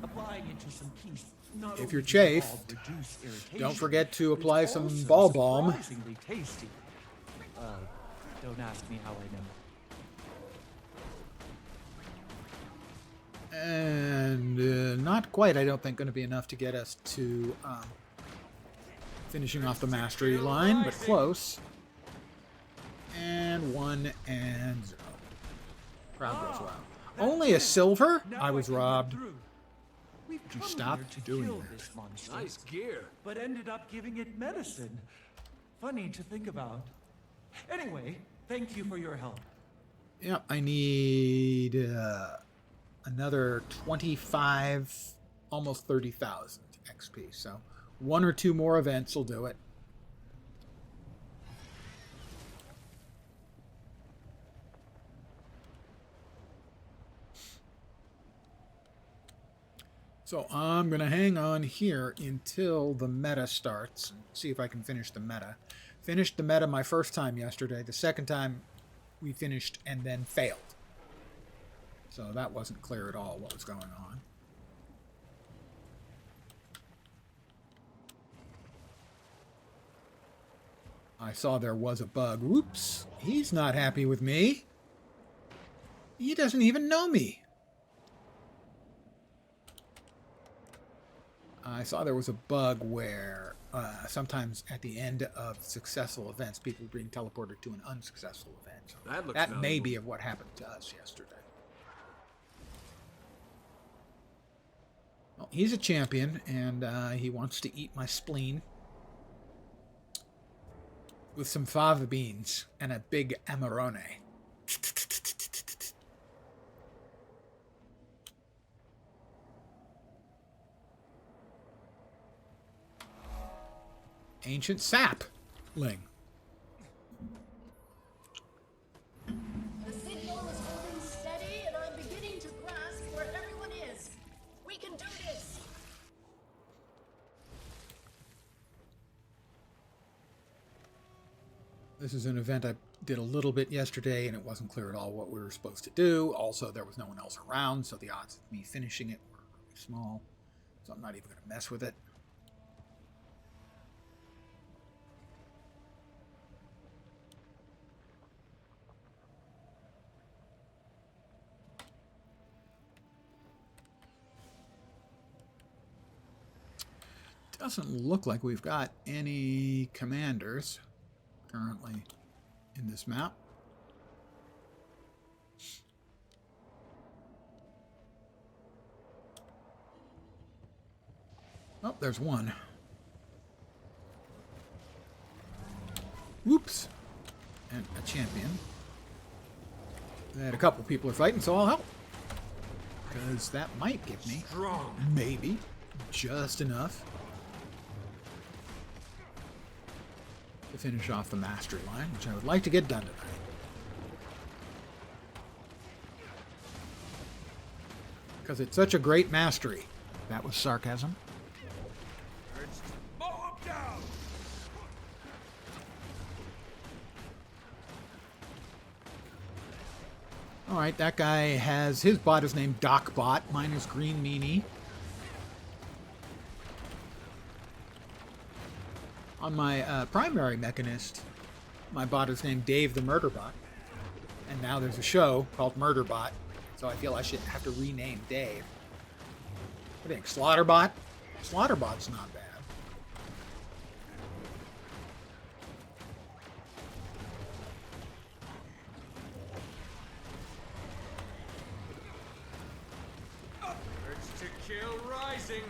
Applying it to some keys. If you're chafed, don't forget to apply some ball balm. Surprisingly tasty. Don't ask me how I know. And not quite, I don't think, going to be enough to get us to finishing off the mastery line, but close. And 1 and 0. Crowd goes wild. Only a silver? I was robbed. We've You come stopped here to doing kill that. this monster, Nice gear. but ended up giving it medicine. Funny to think about. Anyway, thank you for your help. Yep, I need another 25, almost 30,000 XP. So 1 or 2 more events will do it. So I'm going to hang on here until the meta starts. See if I can finish the meta. Finished the meta my first time yesterday. The second time we finished and then failed. So that wasn't clear at all what was going on. I saw there was a bug. Whoops. He's not happy with me. He doesn't even know me. I saw there was a bug where sometimes at the end of successful events, people are being teleported to an unsuccessful event. So that may be of what happened to us yesterday. Well, he's a champion, and he wants to eat my spleen with some fava beans and a big amarone. Ancient sapling. The signal is holding steady, and I'm beginning to grasp where everyone is. We can do this! This is an event I did a little bit yesterday, and it wasn't clear at all what we were supposed to do. Also, there was no one else around, so the odds of me finishing it were really small. So I'm not even going to mess with it. Doesn't look like we've got any commanders currently in this map. Oh, there's one. Whoops. And a champion. And a couple people are fighting, so I'll help. because that might give me, Strong. maybe, just enough to finish off the mastery line, which I would like to get done tonight. Because it's such a great mastery. That was sarcasm. Mow him down! Alright, that guy has... His bot is named DocBot. Mine is Green Meanie. On my primary mechanist, my bot is named Dave the Murderbot. And now there's a show called Murderbot, so I feel I should have to rename Dave. What do you think, Slaughterbot? Slaughterbot's not bad. Urge to kill rising.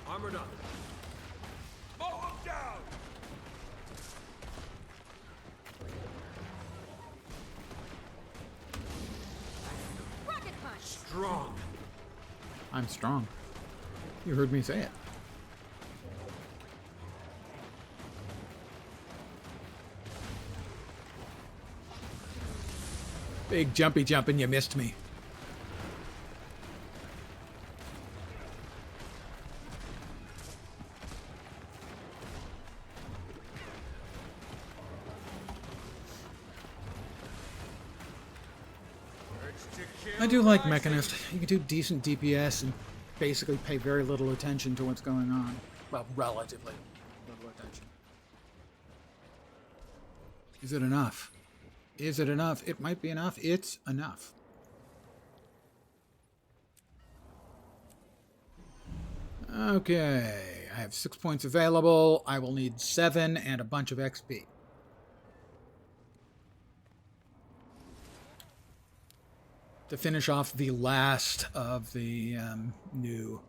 Armored up. Mow him down! Rocket punch! Strong. I'm strong. You heard me say it. Big jumpy jump and you missed me. I do like Mechanist. You can do decent DPS and basically pay very little attention to what's going on. Well, relatively little attention. Is it enough? Is it enough? It might be enough. It's enough. Okay, I have 6 points available. I will need 7 and a bunch of XP. To finish off the last of the new...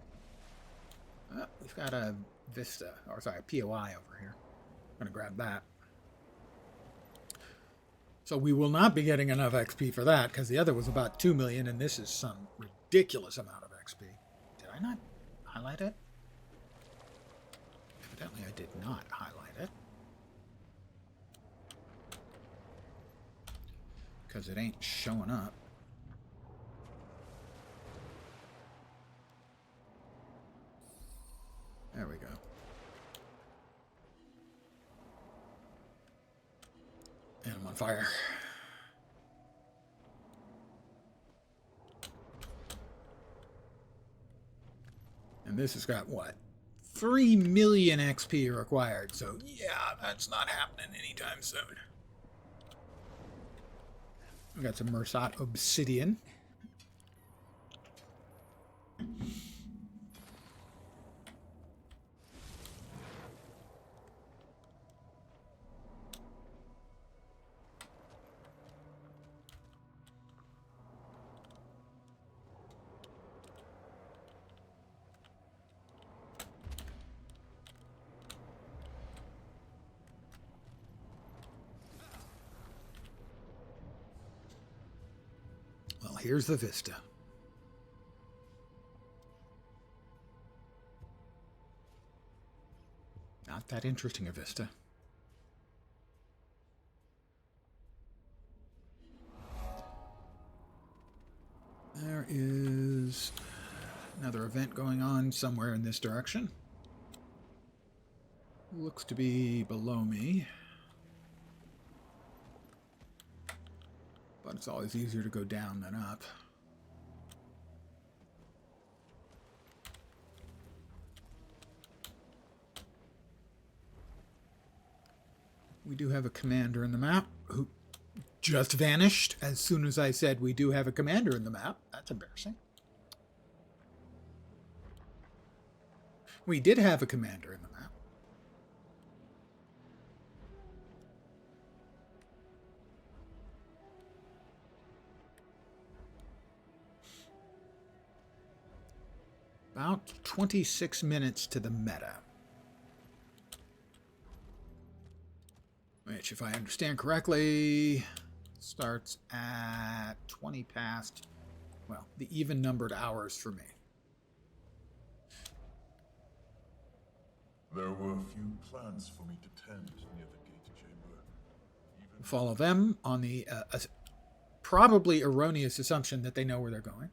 we've got a Vista, or sorry, a POI over here. I'm going to grab that. So we will not be getting enough XP for that, because the other was about 2 million, and this is some ridiculous amount of XP. Did I not highlight it? Evidently I did not highlight it. Because it ain't showing up. There we go. And I'm on fire. And this has got what? 3 million XP required. So yeah, that's not happening anytime soon. We got some Mersat Obsidian. Well, here's the vista. Not that interesting a vista. There is another event going on somewhere in this direction. Looks to be below me. But it's always easier to go down than up. We do have a commander in the map who just vanished as soon as I said we do have a commander in the map. That's embarrassing. We did have a commander in the map. About 26 minutes to the meta. Which, if I understand correctly, starts at 20 past well, the even-numbered hours for me. There were a few plants for me to tend near the gate chamber. Follow them on the probably erroneous assumption that they know where they're going.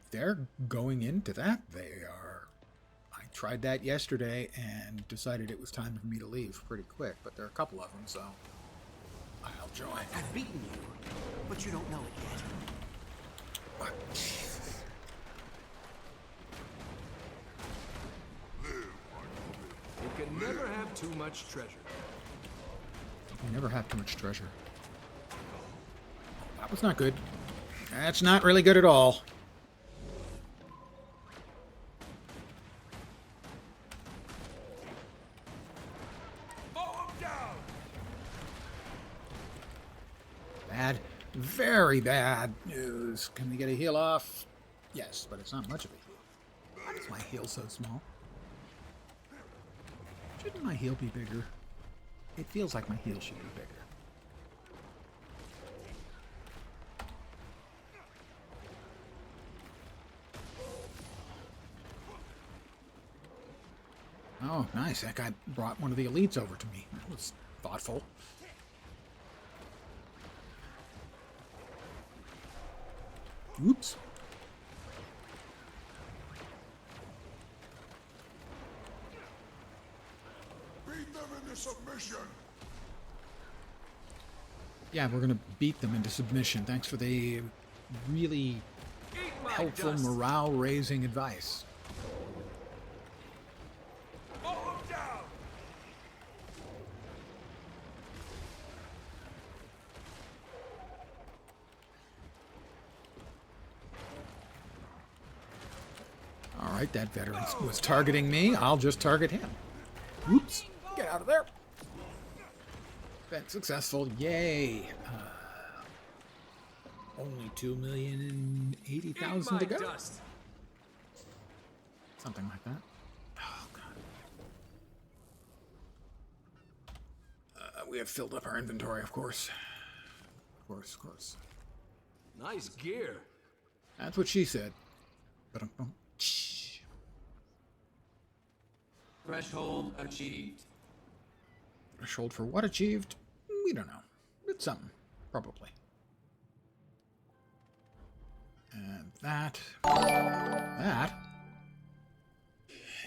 They're going into that. They are. I tried that yesterday and decided it was time for me to leave pretty quick, but there are a couple of them, so I'll join. I've beaten you, but you don't know it yet. What? Jesus. You can never have too much treasure. You never have too much treasure. That was not good. That's not really good at all. Bad. Very bad news. Can we get a heal off? Yes, but it's not much of a heal. Why is my heal so small? Shouldn't my heal be bigger? It feels like my heal should be bigger. Oh, nice. That guy brought one of the elites over to me. That was thoughtful. Oops. Beat them into submission. Yeah, we're going to beat them into submission. Thanks for the really helpful morale-raising advice. Alright, that veteran was targeting me. I'll just target him. Oops. Get out of there. Event successful. Yay. Only 2,080,000 to go. Dust. Something like that. Oh, God. We have filled up our inventory, of course. Of course. Nice gear. That's what she said. But Threshold achieved. Threshold for what achieved? We don't know. It's something. Probably. And that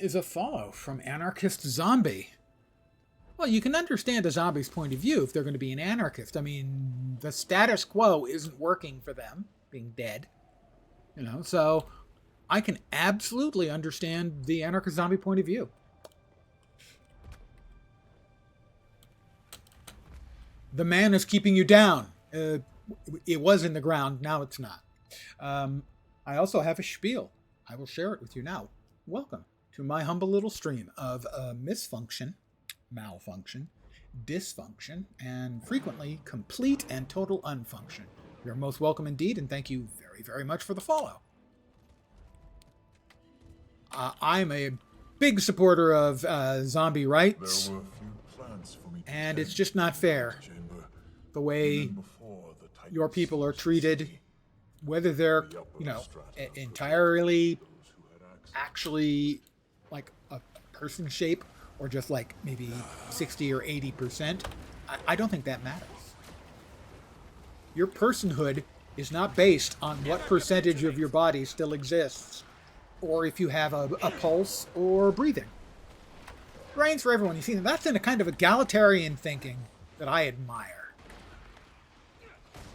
is a follow from Anarchist Zombie. Well, you can understand a zombie's point of view if they're going to be an anarchist. I mean, the status quo isn't working for them, being dead. You know, so I can absolutely understand the anarchist zombie point of view. The man is keeping you down. It was in the ground, now it's not. I also have a spiel. I will share it with you now. Welcome to my humble little stream of misfunction, malfunction, dysfunction, and frequently complete and total unfunction. You're most welcome indeed, and thank you very, very much for the follow. I'm a big supporter of zombie rights, There were a few plants for me to and tend it's just not fair the way even before the Titan your people are siege the treated, city. whether they're, The upper you know, strata of the entirely those who had access. actually like a person shape or just like maybe 60 or 80%. I don't think that matters. Your personhood is not based on what percentage of your body still exists or if you have a pulse or breathing. Brains for everyone. You see, that's in a kind of egalitarian thinking that I admire.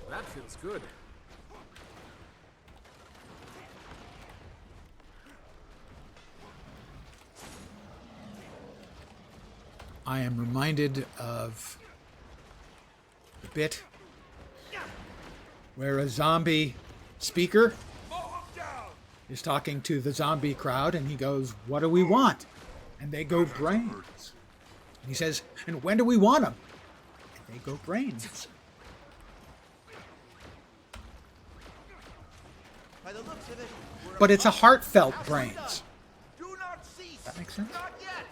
That feels good. I am reminded of the bit where a zombie speaker is talking to the zombie crowd and he goes, "What do we want?" And they go, "Brains." And he says, "And when do we want them?" And they go, "Brains." By the looks of it, we're But it's a heartfelt brains. that make sense? Not yet.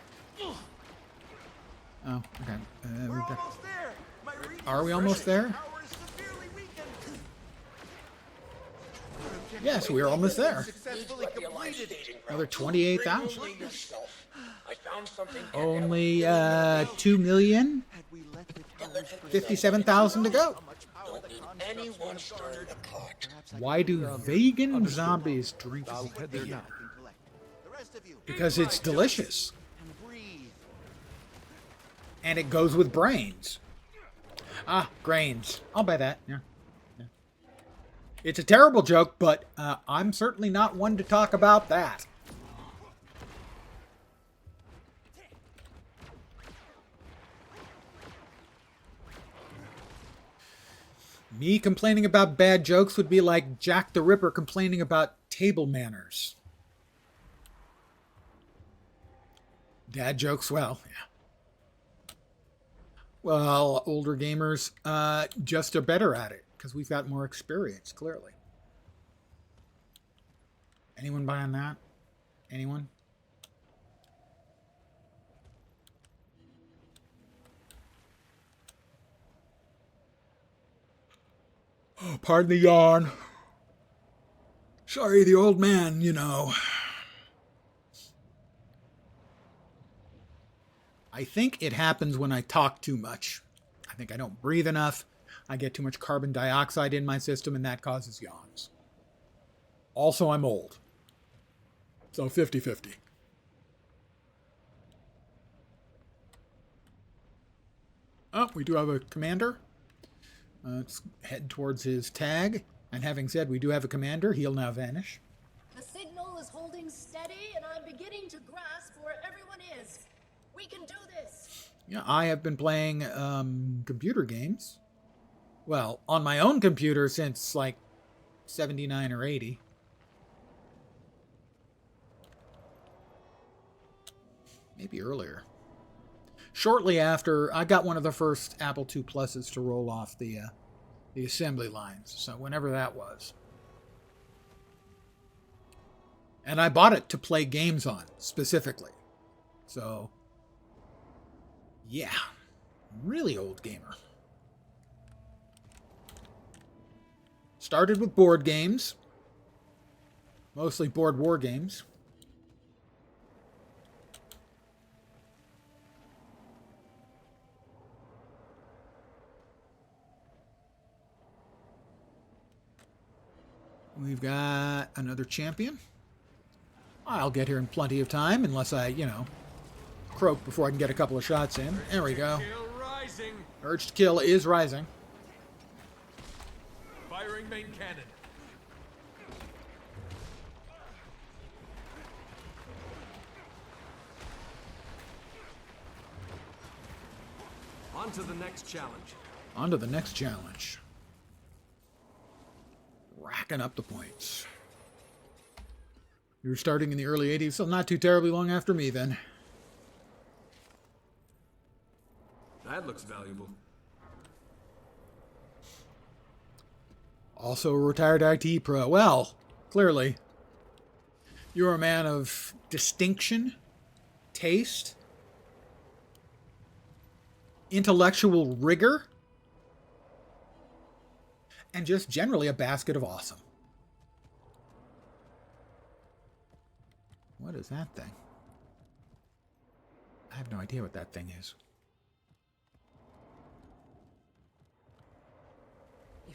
Oh, okay. We're We've got... almost there. My Are we almost there? power is severely weakened. Yes, we are almost there. Successfully completed. Another 28,000. I found something. Only 2,057,000 to go. Anyone stirring the pot. Why do vegan zombies drink I'll head there now. The rest of you. Because it's delicious. Breathe. And it goes with brains. Ah, grains. I'll buy that. Yeah. Yeah. It's a terrible joke, but I'm certainly not one to talk about that. Me complaining about bad jokes would be like Jack the Ripper complaining about table manners. Dad jokes, well, yeah. Well, older gamers just are better at it because we've got more experience, clearly. Anyone buying that? Anyone? Oh, pardon the yawn. Sorry, the old man, you know. I think it happens when I talk too much. I think I don't breathe enough. I get too much carbon dioxide in my system, and that causes yawns. Also, I'm old. So 50-50. Oh, we do have a commander. Let's head towards his tag. And having said we do have a commander, he'll now vanish. The signal is holding steady, and I'm beginning to grasp where everyone is. We can do this. Yeah, I have been playing computer games. Well, on my own computer since like 79 or 80. Maybe earlier. Shortly after, I got one of the first Apple II Pluses to roll off the assembly lines. So whenever that was. And I bought it to play games on, specifically. So, yeah. Really old gamer. Started with board games. Mostly board war games. We've got another champion. I'll get here in plenty of time, unless I, croak before I can get a couple of shots in. There we go. Urge to kill is rising. Firing main cannon. On to the next challenge. On to the next challenge. Racking up the points. You're starting in the early 80s, so not too terribly long after me then. That looks valuable. Also a retired IT pro. Well, clearly, you're a man of distinction, taste, intellectual rigor, and just generally a basket of awesome. What is that thing? I have no idea what that thing is.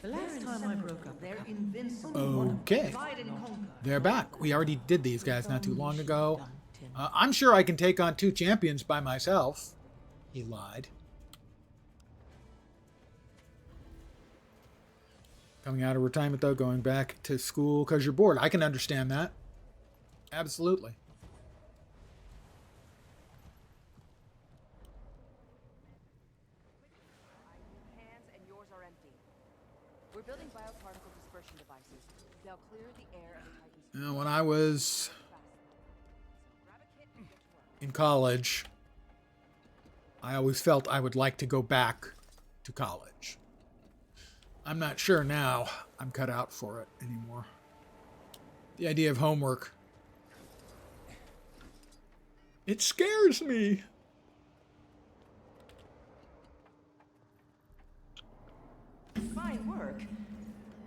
The last time I broke up, they're invincible. Okay. They're back. We already did these guys not too long ago. I'm sure I can take on 2 champions by myself. He lied. Coming out of retirement, though, going back to school because you're bored. I can understand that. Absolutely. Hands and yours are empty. We're building bioparticle dispersion devices. They'll clear the air of the Titan's... When I was in college, I always felt I would like to go back to college. I'm not sure now I'm cut out for it anymore. The idea of homework. It scares me. Fine work.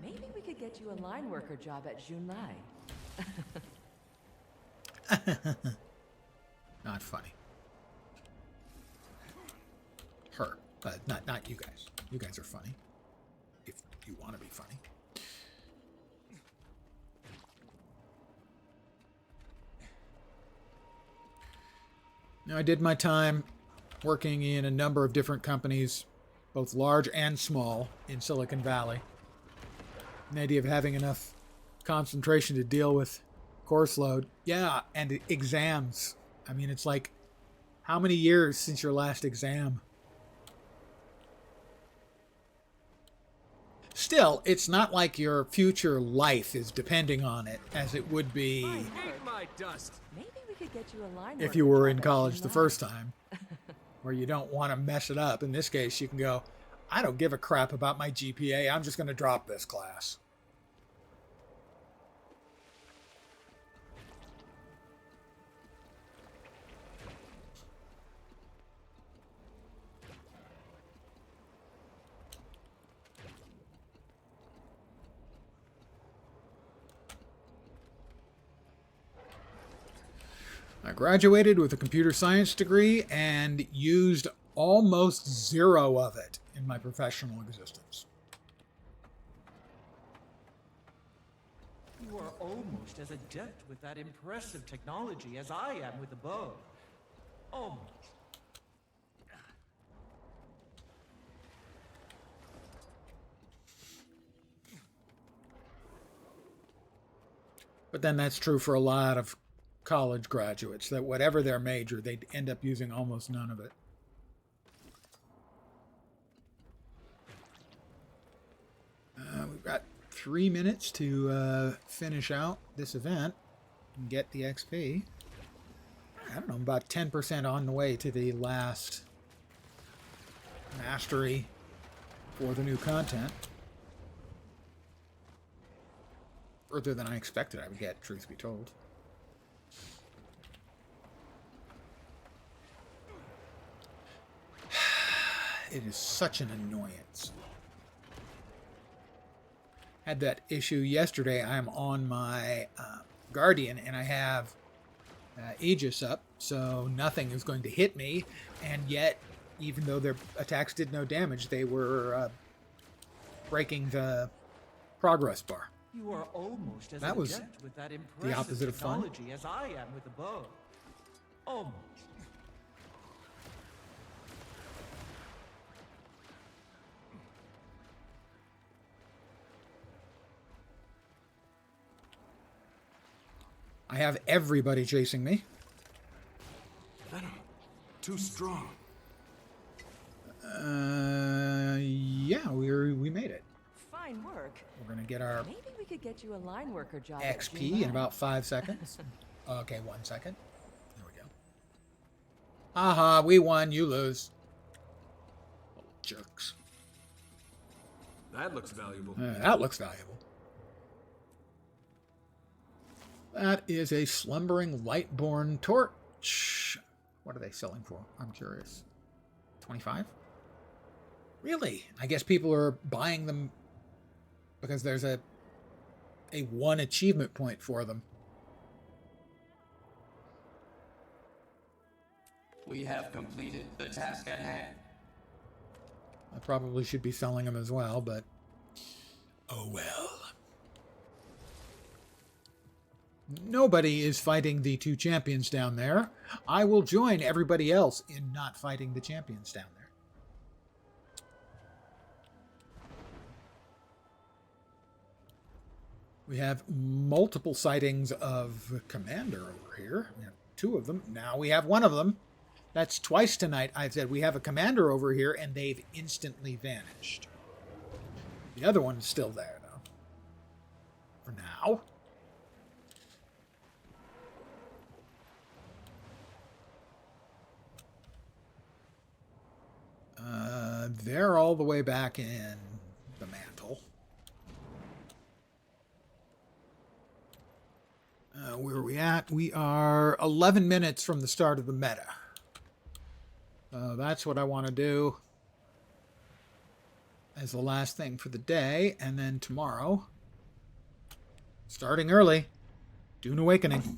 Maybe we could get you a line worker job at Junlai. Not funny. Her. Not you guys. You guys are funny. If you want to be funny. Now, I did my time working in a number of different companies, both large and small, in Silicon Valley. The idea of having enough concentration to deal with course load. Yeah, and exams. I mean, it's like, how many years since your last exam? Still, it's not like your future life is depending on it, as it would be My dust. Maybe we could get you a line if worker you were job in at college the Junlai. first time, where you don't want to mess it up. In this case, you can go, I don't give a crap about my GPA. I'm just going to drop this class. I graduated with a computer science degree and used almost zero of it in my professional existence. You are almost as adept with that impressive technology as I am with the bow. Almost. But then that's true for a lot of college graduates, that whatever their major, they'd end up using almost none of it. We've got 3 minutes to finish out this event and get the XP. I don't know, about 10% on the way to the last mastery for the new content. Further than I expected I would get, truth be told. It is such an annoyance. Had that issue yesterday. I'm on my Guardian and I have Aegis up, so nothing is going to hit me, and yet, even though their attacks did no damage, they were breaking the progress bar. You are almost as That was adept with that the impressive opposite of fun. technology as I am with the bow. Almost. I have everybody chasing me. Venom, too strong. Yeah, we made it. Fine work. We're gonna get our Maybe we could get you a line worker job at XP Junlai. in about 5 seconds. Okay, 1 second. There we go. Haha, we won, you lose. Little jerks. That looks valuable. That looks valuable. That is a slumbering lightborn torch. What are they selling for? I'm curious. 25? Really? I guess people are buying them because there's a 1 achievement point for them. We have completed the task at hand. I probably should be selling them as well, but oh well. Nobody is fighting the 2 champions down there. I will join everybody else in not fighting the champions down there. We have multiple sightings of Commander over here. We have 2 of them. Now we have 1 of them. That's twice tonight I've said we have a Commander over here, and they've instantly vanished. The other one is still there, though. For now. They're all the way back in the mantle. Where are we at? We are 11 minutes from the start of the meta. That's what I want to do as the last thing for the day. And then tomorrow, starting early, Dune Awakening.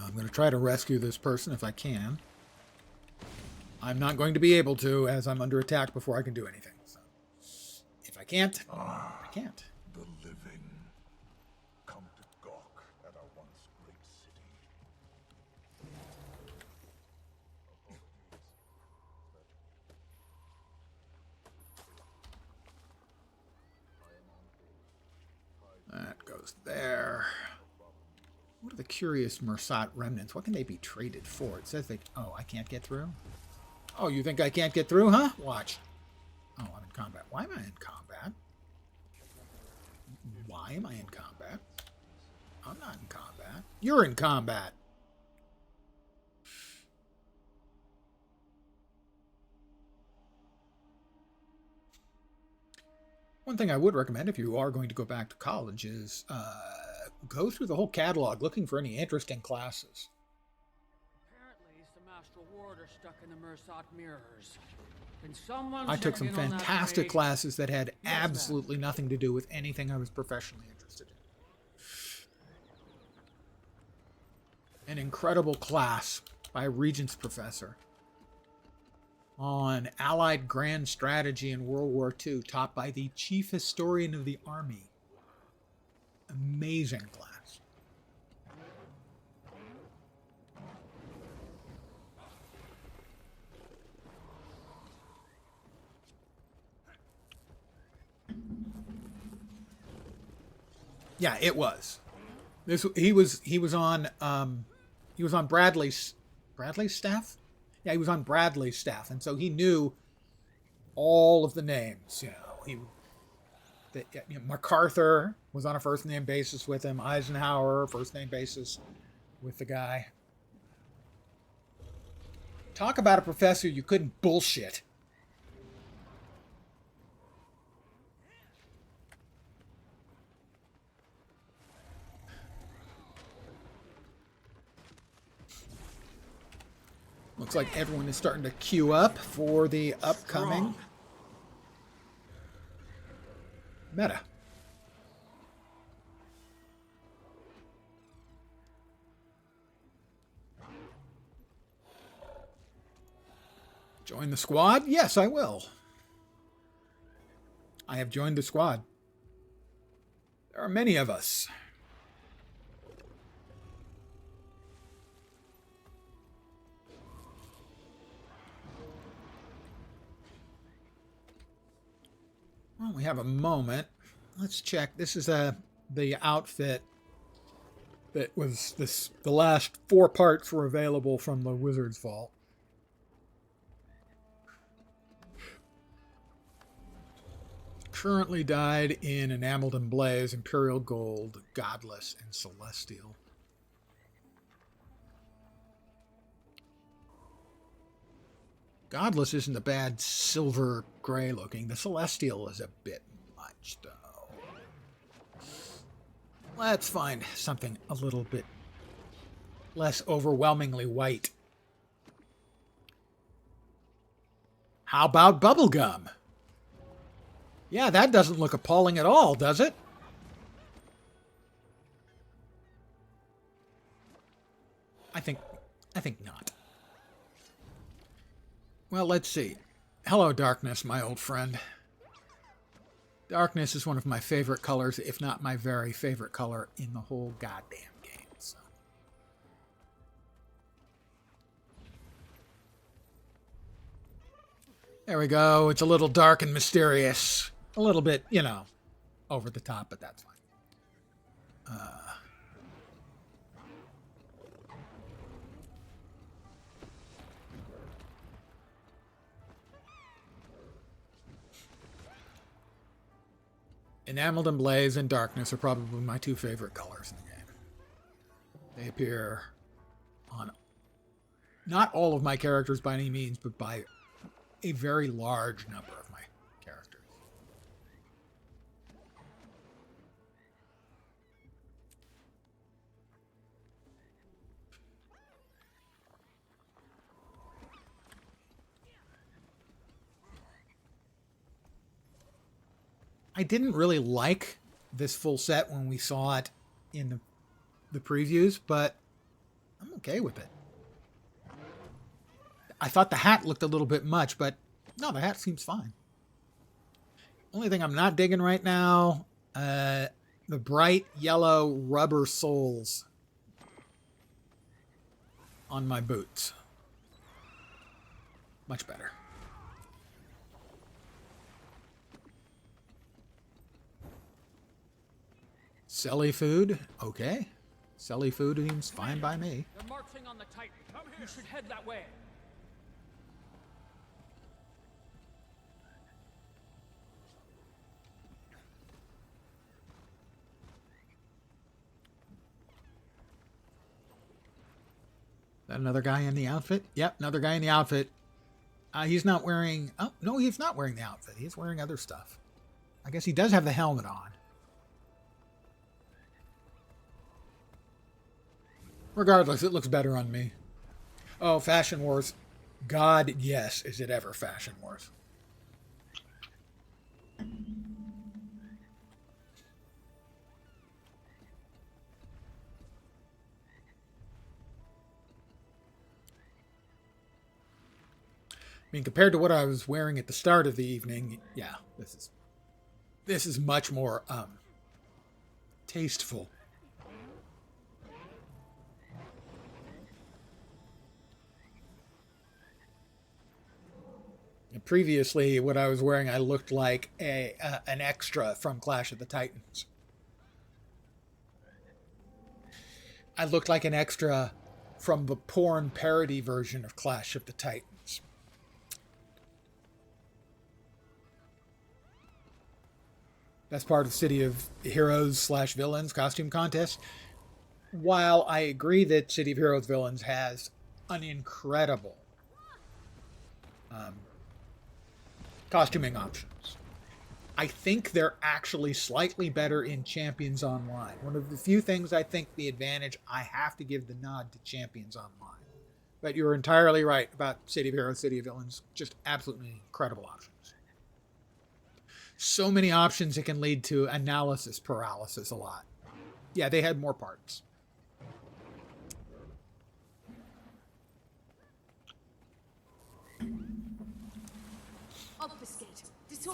I'm going to try to rescue this person if I can. I'm not going to be able to, as I'm under attack before I can do anything. So, if I can't, I can't. The living come to gawk at our once great city. That goes there. What are the curious Mersat remnants? What can they be traded for? It says they... Oh, I can't get through? Oh, you think I can't get through, huh? Watch. Oh, I'm in combat. Why am I in combat? Why am I in combat? I'm not in combat. You're in combat. One thing I would recommend if you are going to go back to college is go through the whole catalog looking for any interesting classes. Apparently, some astral ward are stuck in the Mersat mirrors. Can someone I took some check in on that fantastic page? classes that had absolutely nothing to do with anything I was professionally interested in. An incredible class by a Regents professor on Allied grand strategy in World War II, taught by the chief historian of the army. Amazing class. Yeah, it was. He was on Bradley's staff. Yeah, he was on Bradley's staff, and so he knew all of the names. MacArthur was on a first name basis with him. Eisenhower, first name basis with the guy. Talk about a professor you couldn't bullshit. Looks like everyone is starting to queue up for the upcoming meta. Join the squad? Yes, I will. I have joined the squad. There are many of us. Well, we have a moment. Let's check. This is the outfit that was the last 4 parts were available from the Wizard's Vault. Currently dyed in Enameled and Blaze, Imperial Gold, Godless, and Celestial. Godless isn't a bad silver gray looking. The Celestial is a bit much, though. Let's find something a little bit less overwhelmingly white. How about bubblegum? Yeah, that doesn't look appalling at all, does it? I think not. Well, let's see. Hello, darkness, my old friend. Darkness is one of my favorite colors, if not my very favorite color in the whole goddamn game. So. There we go. It's a little dark and mysterious. A little bit, over the top, but that's fine. Enameled and Blaze and Darkness are probably my two favorite colors in the game. They appear on not all of my characters by any means, but by a very large number of my characters. I didn't really like this full set when we saw it in the previews, but I'm okay with it. I thought the hat looked a little bit much, but no, the hat seems fine. Only thing I'm not digging right now, the bright yellow rubber soles on my boots. Much better. Selly food, okay. Selly food seems fine by me. They're marching on the Titan. You should head that way. That another guy in the outfit? Yep, another guy in the outfit. He's not wearing... Oh, no, he's not wearing the outfit. He's wearing other stuff. I guess he does have the helmet on. Regardless, it looks better on me. Oh, Fashion Wars. God, yes, is it ever Fashion Wars. I mean, compared to what I was wearing at the start of the evening, yeah, this is much more tasteful. And previously, what I was wearing, I looked like an extra from Clash of the Titans. I looked like an extra from the porn parody version of Clash of the Titans. That's part of City of Heroes / Villains costume contest. While I agree that City of Heroes Villains has an incredible costuming options, I think they're actually slightly better in Champions Online. One of the few things I think the advantage, I have to give the nod to Champions Online. But you're entirely right about City of Heroes, City of Villains. Just absolutely incredible options. So many options, it can lead to analysis paralysis a lot. Yeah, they had more parts.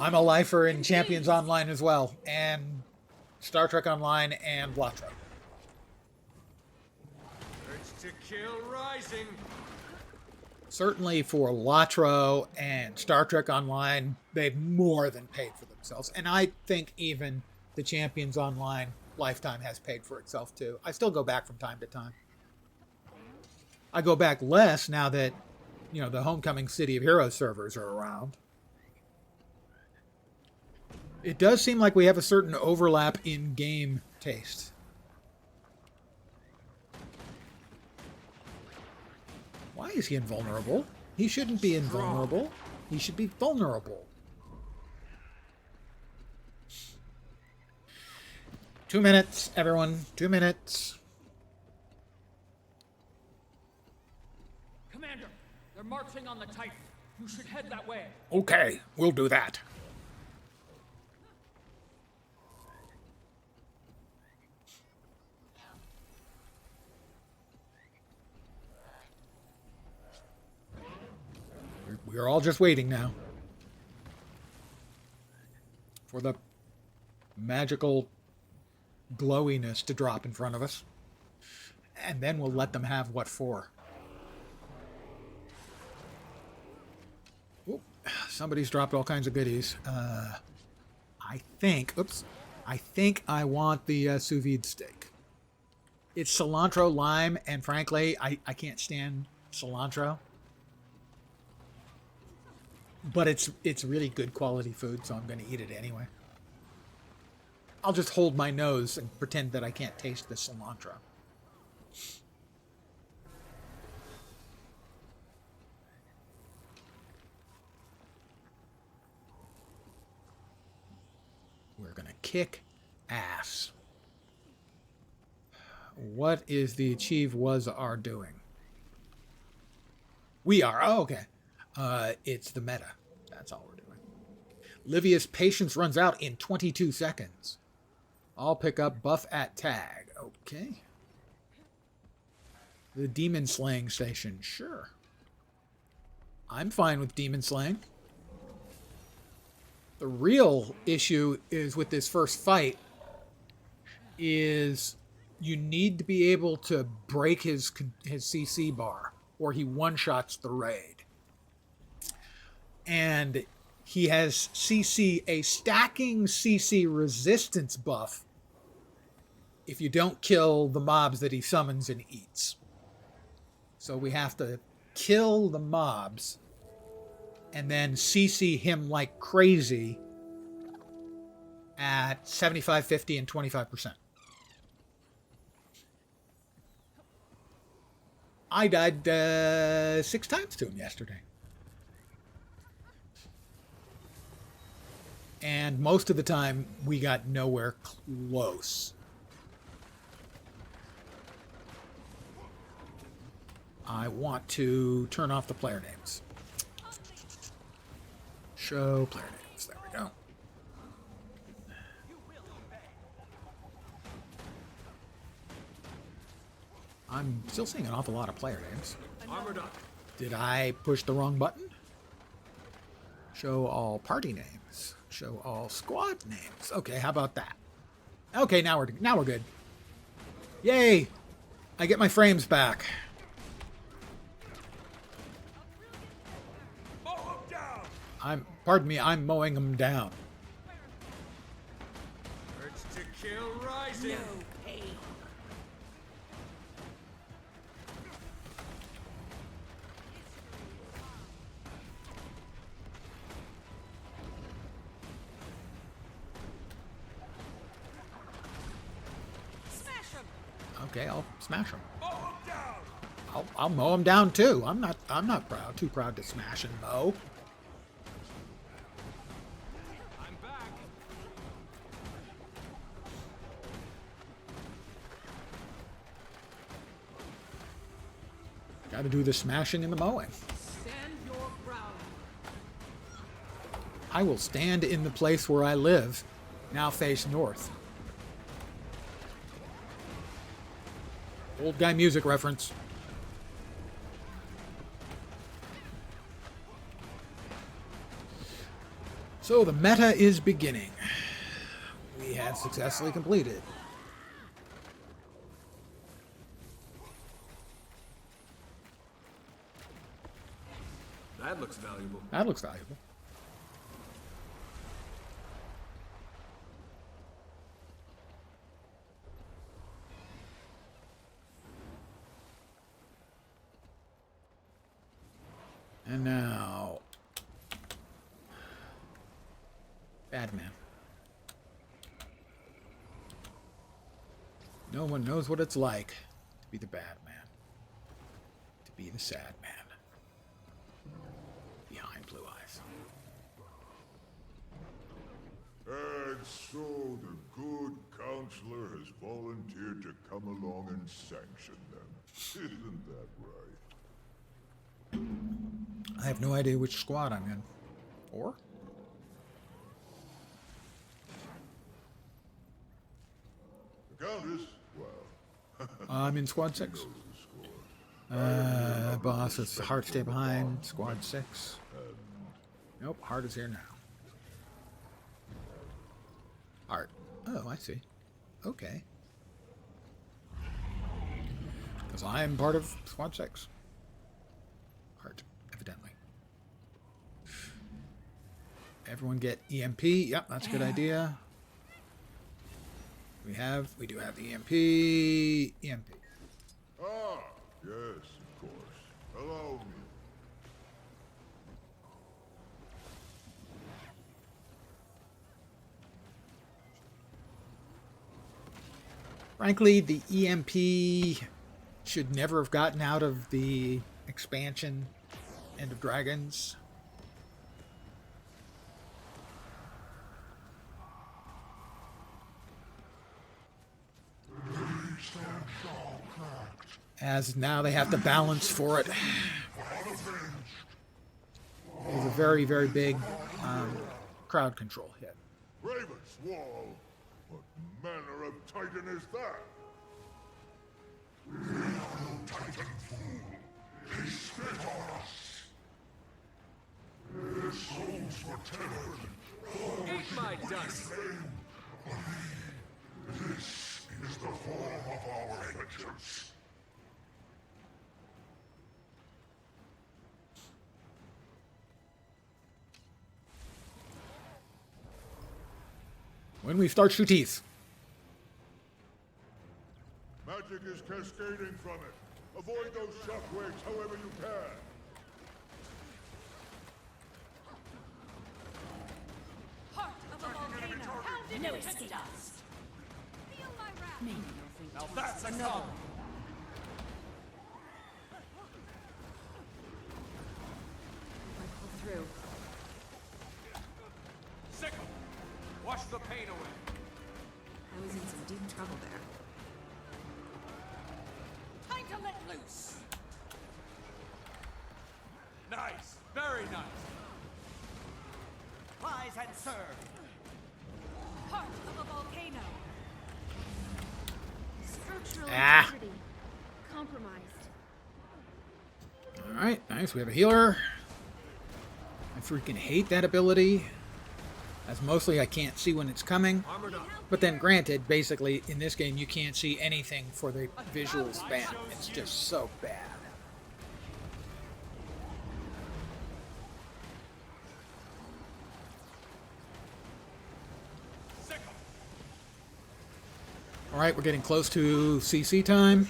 I'm a lifer in Champions Online as well, and Star Trek Online and Latro. Urge to kill rising. Certainly for Latro and Star Trek Online, they've more than paid for themselves. And I think even the Champions Online lifetime has paid for itself too. I still go back from time to time. I go back less now that, you know, the Homecoming City of Heroes servers are around. It does seem like we have a certain overlap in game taste. Why is he invulnerable? He shouldn't be invulnerable. He should be vulnerable. 2 minutes, everyone. 2 minutes. Commander, they're marching on the Titan. You should head that way. Okay, we'll do that. We're all just waiting now for the magical glowiness to drop in front of us. And then we'll let them have what for. Oop, somebody's dropped all kinds of goodies. I think I want the sous vide steak. It's cilantro, lime, and frankly, I can't stand cilantro. But it's really good quality food, so I'm going to eat it anyway. I'll just hold my nose and pretend that I can't taste the cilantro. We're going to kick ass. What is the achieve was our doing? We are. Oh, okay. It's the meta. That's all we're doing. Livia's patience runs out in 22 seconds. I'll pick up buff at tag. Okay. The demon slaying station. Sure. I'm fine with demon slaying. The real issue is with this first fight is you need to be able to break his CC bar or he one-shots the raid. And he has a stacking CC resistance buff if you don't kill the mobs that he summons and eats. So we have to kill the mobs and then CC him like crazy at 75, 50, and 25%. I died 6 times to him yesterday. And most of the time, we got nowhere close. I want to turn off the player names. Show player names. There we go. I'm still seeing an awful lot of player names. Armored up. Did I push the wrong button? Show all party names. Show all squad names. Okay, how about that? Okay, now we're good. Yay! I get my frames back. Pardon me, I'm mowing them down. Urge to kill rising. No pain. Smash him. Okay, I'll smash them. I'll mow them down too. I'm not too proud to smash and mow. Got to do the smashing and the mowing. Stand your ground. I will stand in the place where I live, now face north. Old guy music reference. So the meta is beginning. We have successfully completed. That looks valuable. That looks valuable. And now, bad man. No one knows what it's like to be the bad man, to be the sad man. Behind blue eyes. And so the good counselor has volunteered to come along and sanction them. Isn't that right? I have no idea which squad I'm in. Or? The Countess? Well, I'm in squad 6. Boss, it's Heart stay behind. Squad 6. Nope, Heart is here now. Heart. Oh, I see. Okay. Because I am part of squad 6. Heart, evidently. Everyone get EMP. Yep, that's a good idea. We do have EMP. EMP. Ah, yes, of course. Allow me. Frankly, the EMP should never have gotten out of the expansion End of Dragons. As now they have to balance for it. It's a very, very big crowd control hit. Raven's Wall? What manner of titan is that? We are no titan, fool. He spit on us. His souls were tethered. Eat my dust! This is the form of our vengeance. When we start shoot teeth. Magic is cascading from it. Avoid those shockwaves however you can. Heart of a volcano. Pounded no escape. Dust. Feel my wrath. Maybe you'll think Now that's a call. I pull through. Sickle! Wash the pain away. I was in some deep trouble there. Time to let loose. Nice! Very nice! Rise and serve. Heart of a volcano. Structural Ah. integrity compromised. Alright, nice. We have a healer. I freaking hate that ability. As mostly I can't see when it's coming. But then granted, basically in this game you can't see anything for the visual span. It's just so bad. Alright, we're getting close to CC time.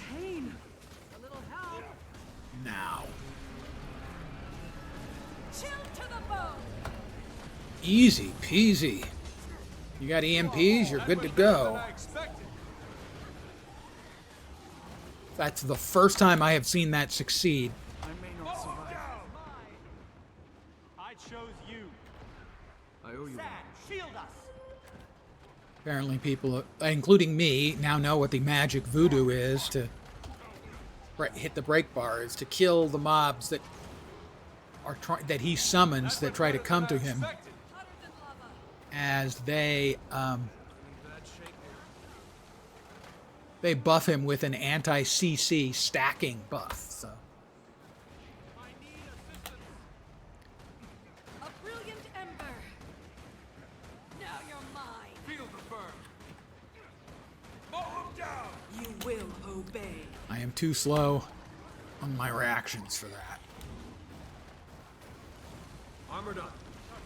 Now. Chill to the bone. Easy peasy. You got EMPs, you're good to go. That's the first time I have seen that succeed. I may not survive. I chose you. I owe you. Sad, shield us. Apparently people, including me, now know what the magic voodoo is to hit the break bar, is to kill the mobs that are that he summons that try to come to him as they buff him with an anti-CC stacking buff. So A brilliant ember. Now you're mine. Feel the burn. Mow him down! You will obey. I am too slow on my reactions for that. Armored up.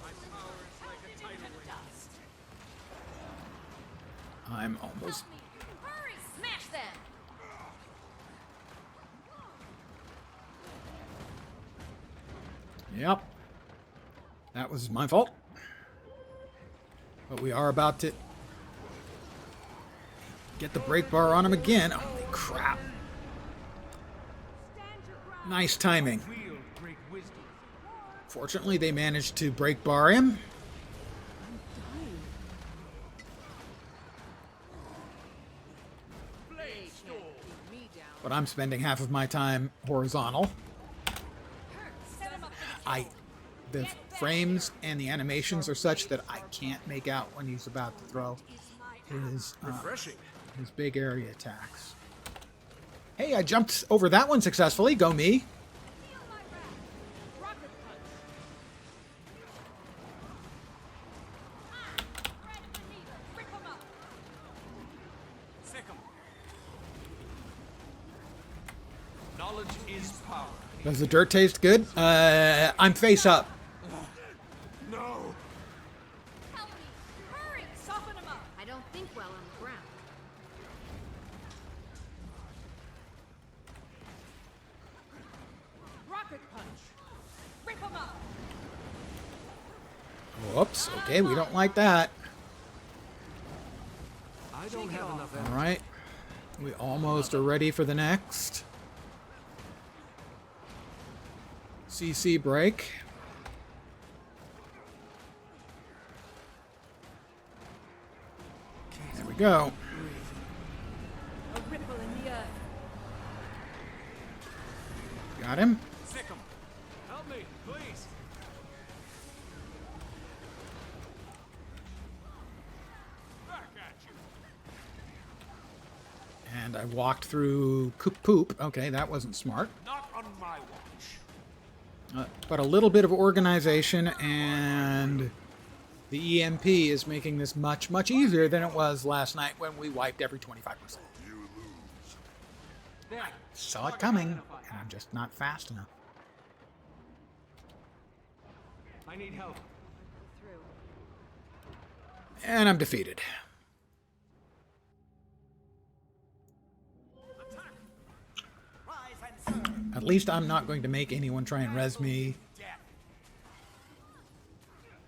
My power is like a tidal wave. I'm almost... Hurry, smash them. Yep. That was my fault. But we are about to get the break bar on him again. Holy crap. Nice timing. Wield great wisdom. Fortunately, they managed to break bar him. But I'm spending half of my time horizontal. The frames and the animations are such that I can't make out when he's about to throw his big area attacks. Hey, I jumped over that one successfully. Go me. Knowledge is power. Does the dirt taste good? I'm face up. No! Help me. Hurry, soften him up. I don't think well on the ground. Rocket punch. Rip him up. Whoops. Okay, we don't like that. I don't have enough All right. We almost are ready for the next CC break. There we go. A ripple in the earth. Got him. Sick 'em. Help me, please. Back at you. And I walked through poop. Okay, that wasn't smart. Not on my watch. But a little bit of organization and the EMP is making this much, much easier than it was last night when we wiped every 25%. You lose. There. Saw it coming, and I'm just not fast enough. I need help. Through. And I'm defeated. At least I'm not going to make anyone try and res me.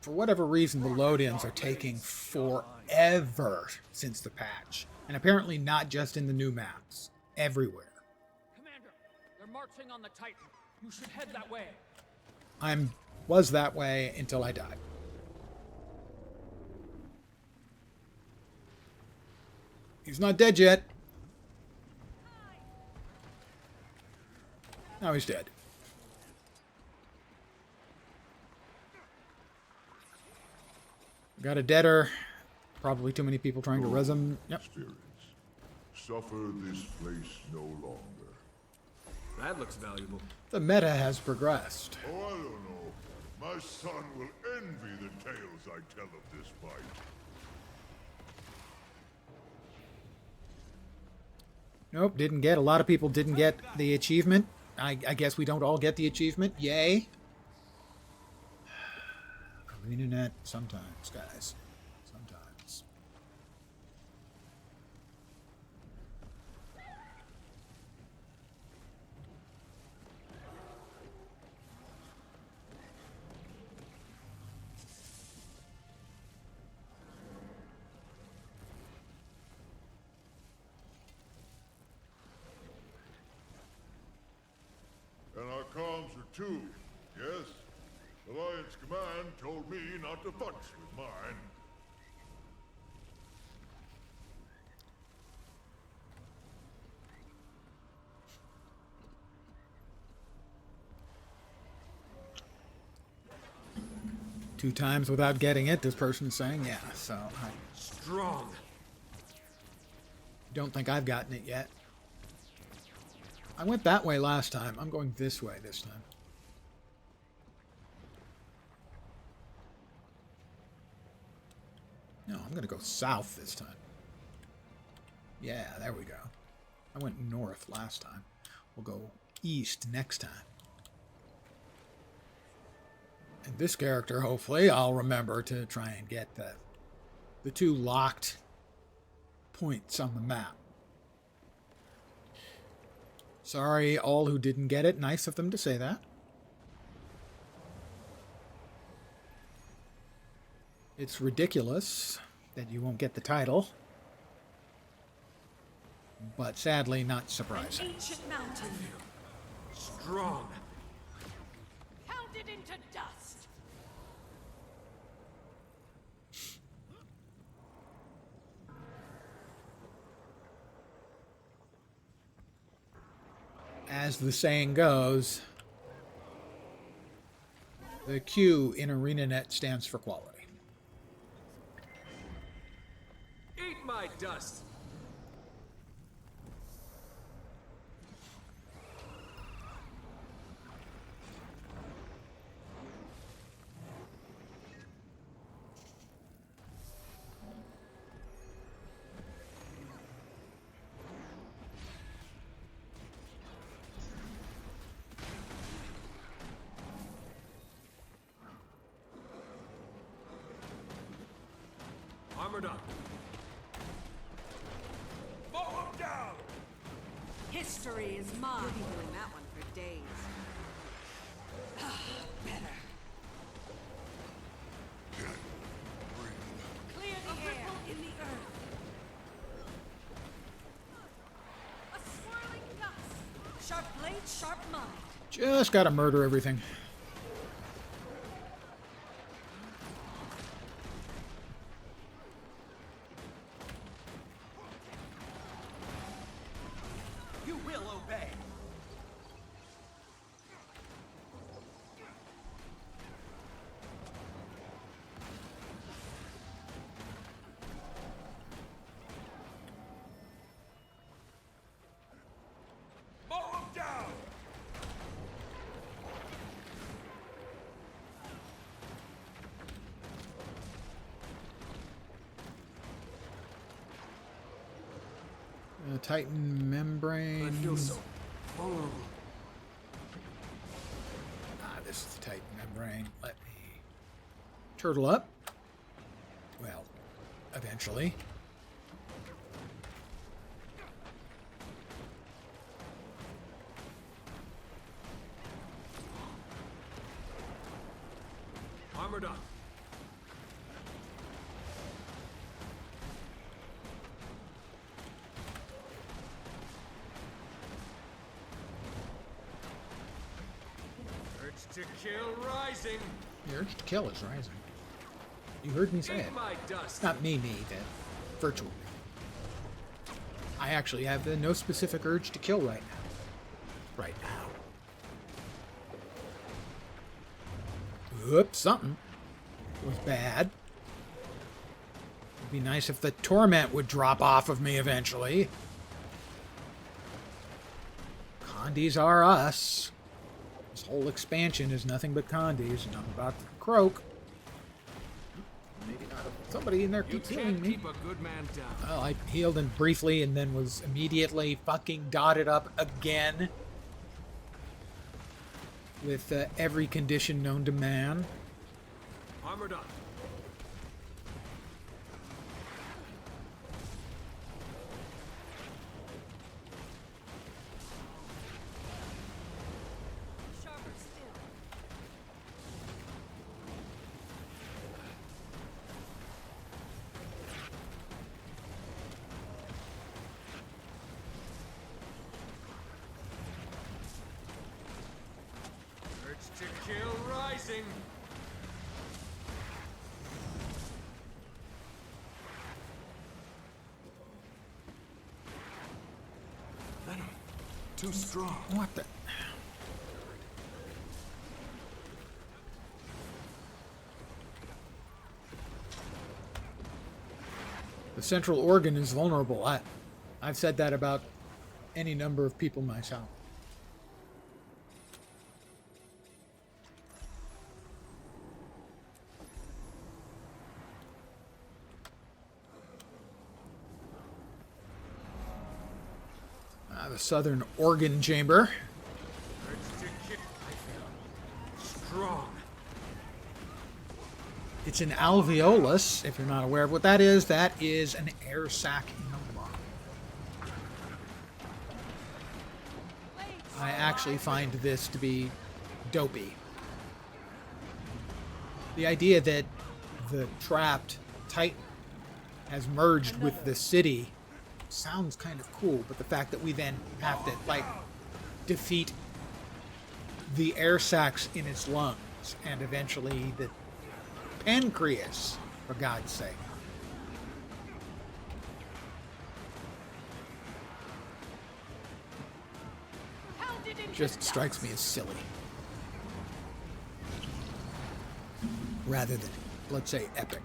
For whatever reason, the load-ins are taking forever since the patch. And apparently not just in the new maps. Everywhere. Commander, they're marching on the Titan. You should head that way. Was that way until I died. He's not dead yet. Now he's dead. Got a deader. Probably too many people trying to res him. Yep. Spirits, suffer this place no longer. That looks valuable. The meta has progressed. Oh, I don't know. My son will envy the tales I tell of this fight. Nope, didn't get. A lot of people didn't get the achievement. I guess we don't all get the achievement. Yay. ArenaNet sometimes, guys. Sometimes. And our comms are too, yes? Alliance Command told me not to futz with mine. Two times without getting it, this person's saying, yeah, so I Strong. don't think I've gotten it yet. I went that way last time. I'm going this way this time. No, I'm going to go south this time. Yeah, there we go. I went north last time. We'll go east next time. And this character, hopefully, I'll remember to try and get the two locked points on the map. Sorry, all who didn't get it. Nice of them to say that. It's ridiculous that you won't get the title. But sadly, not surprising. An ancient mountain. Strong. Pounded into dust. As the saying goes, the Q in ArenaNet stands for quality. Eat my dust. Armored up. Mow 'em down! History is mine. You'll be doing that one for days. Better. Clear the air in the earth. blade sharp mind. Just gotta murder everything. You will obey. Mow him down! Titan membrane. I feel so vulnerable. This is the Titan membrane. Let me turtle up. Well, eventually. Armored up. Urge to kill rising. The urge to kill is rising. You heard me say it. Eat my dust. Not me, the virtual me. I actually have no specific urge to kill right now. Right now. Oops, something was bad. It'd be nice if the torment would drop off of me eventually. Condies are us. This whole expansion is nothing but condies, and I'm about to croak. Maybe not. Somebody in there You keeps healing can't me. keep a good man down. Well, I healed him briefly and then was immediately fucking dotted up again. With every condition known to man. Armored up. Sharper still. Urge to kill rising. Venom. Too strong. What the? The central organ is vulnerable. I've said that about any number of people myself. The southern organ chamber. Urge to kill. I feel strong. It's an alveolus. If you're not aware of what that is an air sac in the lung. I actually find this to be dopey. The idea that the trapped Titan has merged with the city sounds kind of cool, but the fact that we then have to, like, defeat the air sacs in its lungs and eventually the pancreas, for God's sake. Just strikes me as silly. Rather than, let's say, epic.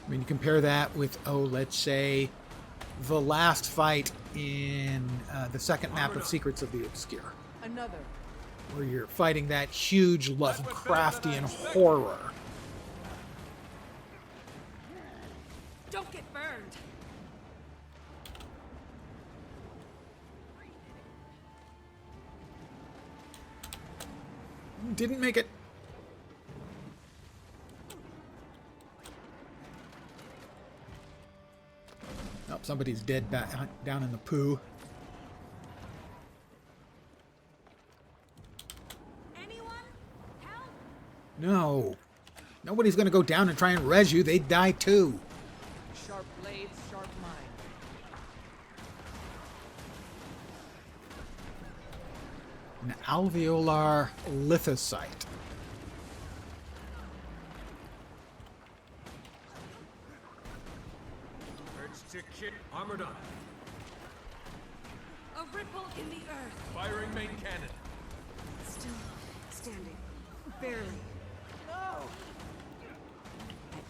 I mean, you compare that with, let's say, the last fight in the second map of Secrets of the Obscure. Another. Where you're fighting that huge Lovecraftian horror. Don't get burned. Didn't make it. Oh, somebody's dead back down in the poo. No. Nobody's going to go down and try and res you. They'd die too. Sharp blades, sharp mind. An alveolar lithocyte. Urge to kick. Armored up. A ripple in the earth. Firing main cannon. Still standing. Barely. No! I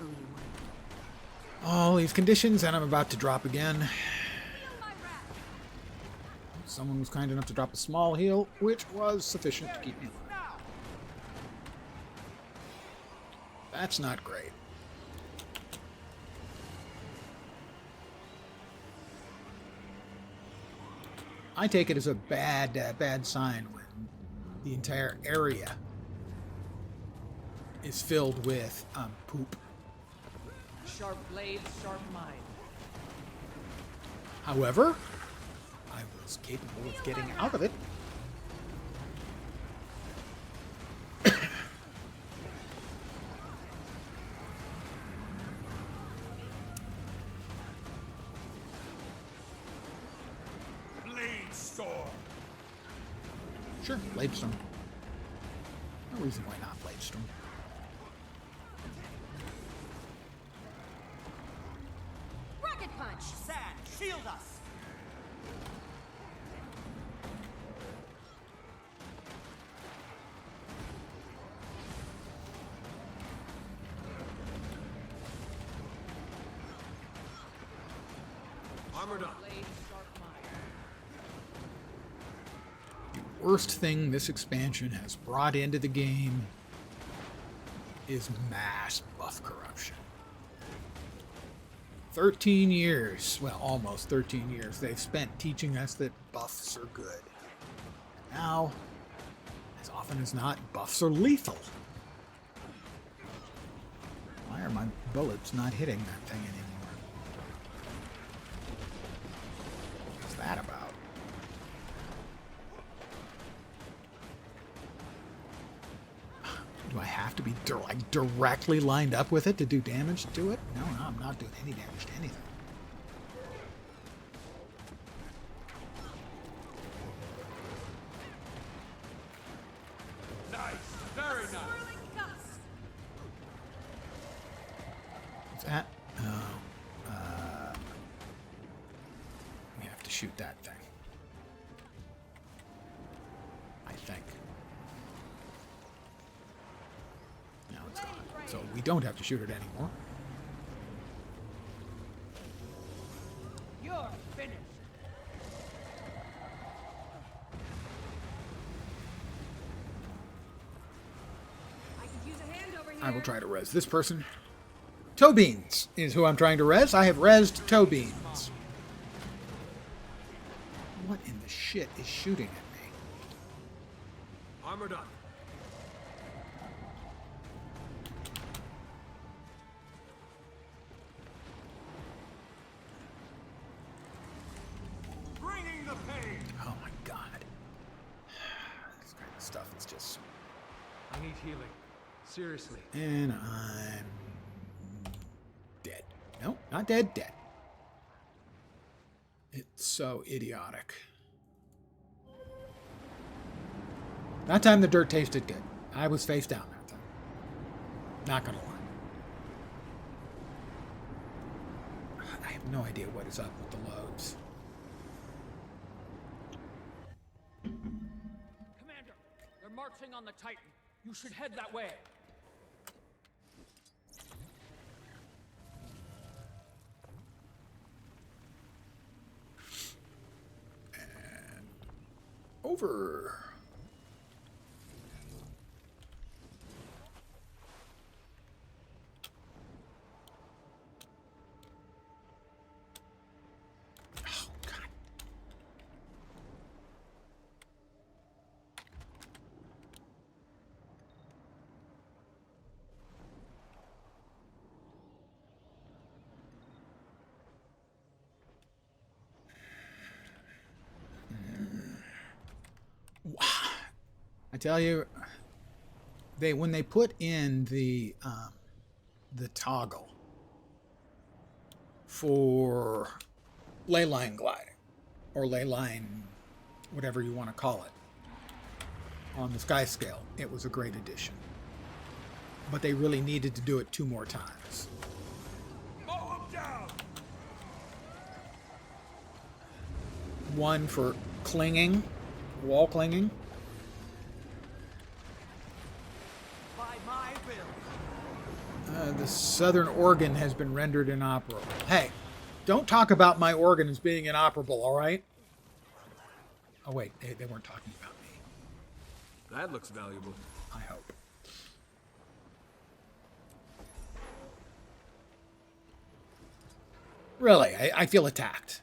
owe you one. All these conditions, and I'm about to drop again. Someone was kind enough to drop a small heal, which was sufficient to keep me alive. That's not great. I take it as a bad sign when the entire area is filled with poop. Sharp blades, sharp mind. However, I was capable of getting out of it. Blade Storm. Sure, Bladestorm. No reason why not Bladestorm. Rocket punch! Sand, shield us! Armored up. Blades, sharp mind. The worst thing this expansion has brought into the game is mass buff corruption. 13 years, well, almost 13 years, they've spent teaching us that buffs are good. And now, as often as not, buffs are lethal. Why are my bullets not hitting that thing anymore? What's that about? Do I have to be directly lined up with it to do damage to it? No, I'm not doing any damage to anything. Nice. Very nice. What's that? Oh. We have to shoot that thing. I think. Now it's gone. So we don't have to shoot it anymore. You're finished. I could use a hand over here. I will try to res this person. Toe Beans is who I'm trying to res. I have resed Toe Beans. What in the shit is shooting at me? Armored up. Bringing the pain. Oh my god. This kind of stuff is just... I need healing. Seriously. And I'm... dead. No, not dead, dead. It's so idiotic. That time the dirt tasted good. I was face down that time. Not gonna lie. I have no idea what is up with the loads. Commander, they're marching on the Titan. You should head that way. Over. Oh, God. I tell you, when they put in the toggle for ley line gliding, or ley line, whatever you want to call it, on the sky scale, it was a great addition. But they really needed to do it 2 more times. Mow him down! One for clinging, wall clinging. By my will. The southern organ has been rendered inoperable. Hey, don't talk about my organ as being inoperable, all right? Oh, wait, they weren't talking about me. That looks valuable. I hope. Really, I feel attacked.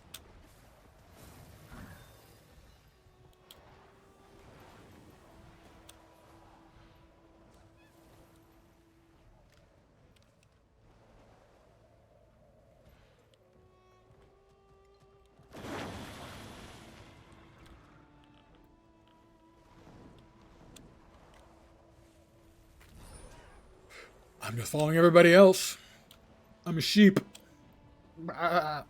I'm just following everybody else. I'm a sheep. The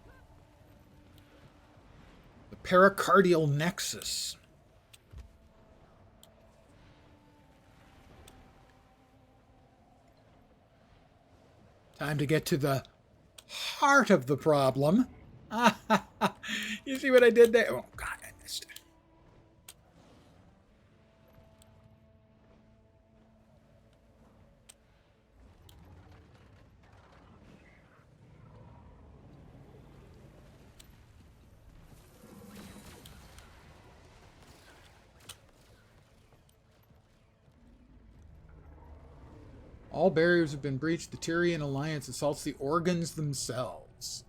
pericardial nexus. Time to get to the heart of the problem. You see what I did there? Oh, God, I missed it. All barriers have been breached. The Tyrian alliance assaults the organs themselves.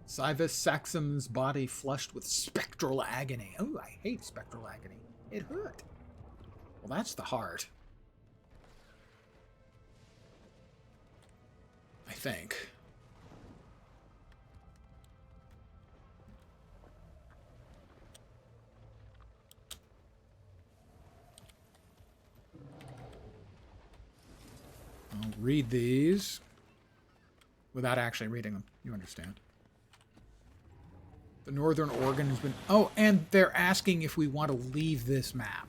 Civus Saxum's body flushed with spectral agony. Oh, I hate spectral agony. It hurt. Well, that's the heart. I think. I'll read these without actually reading them. You understand. The northern organ has been... Oh, and they're asking if we want to leave this map.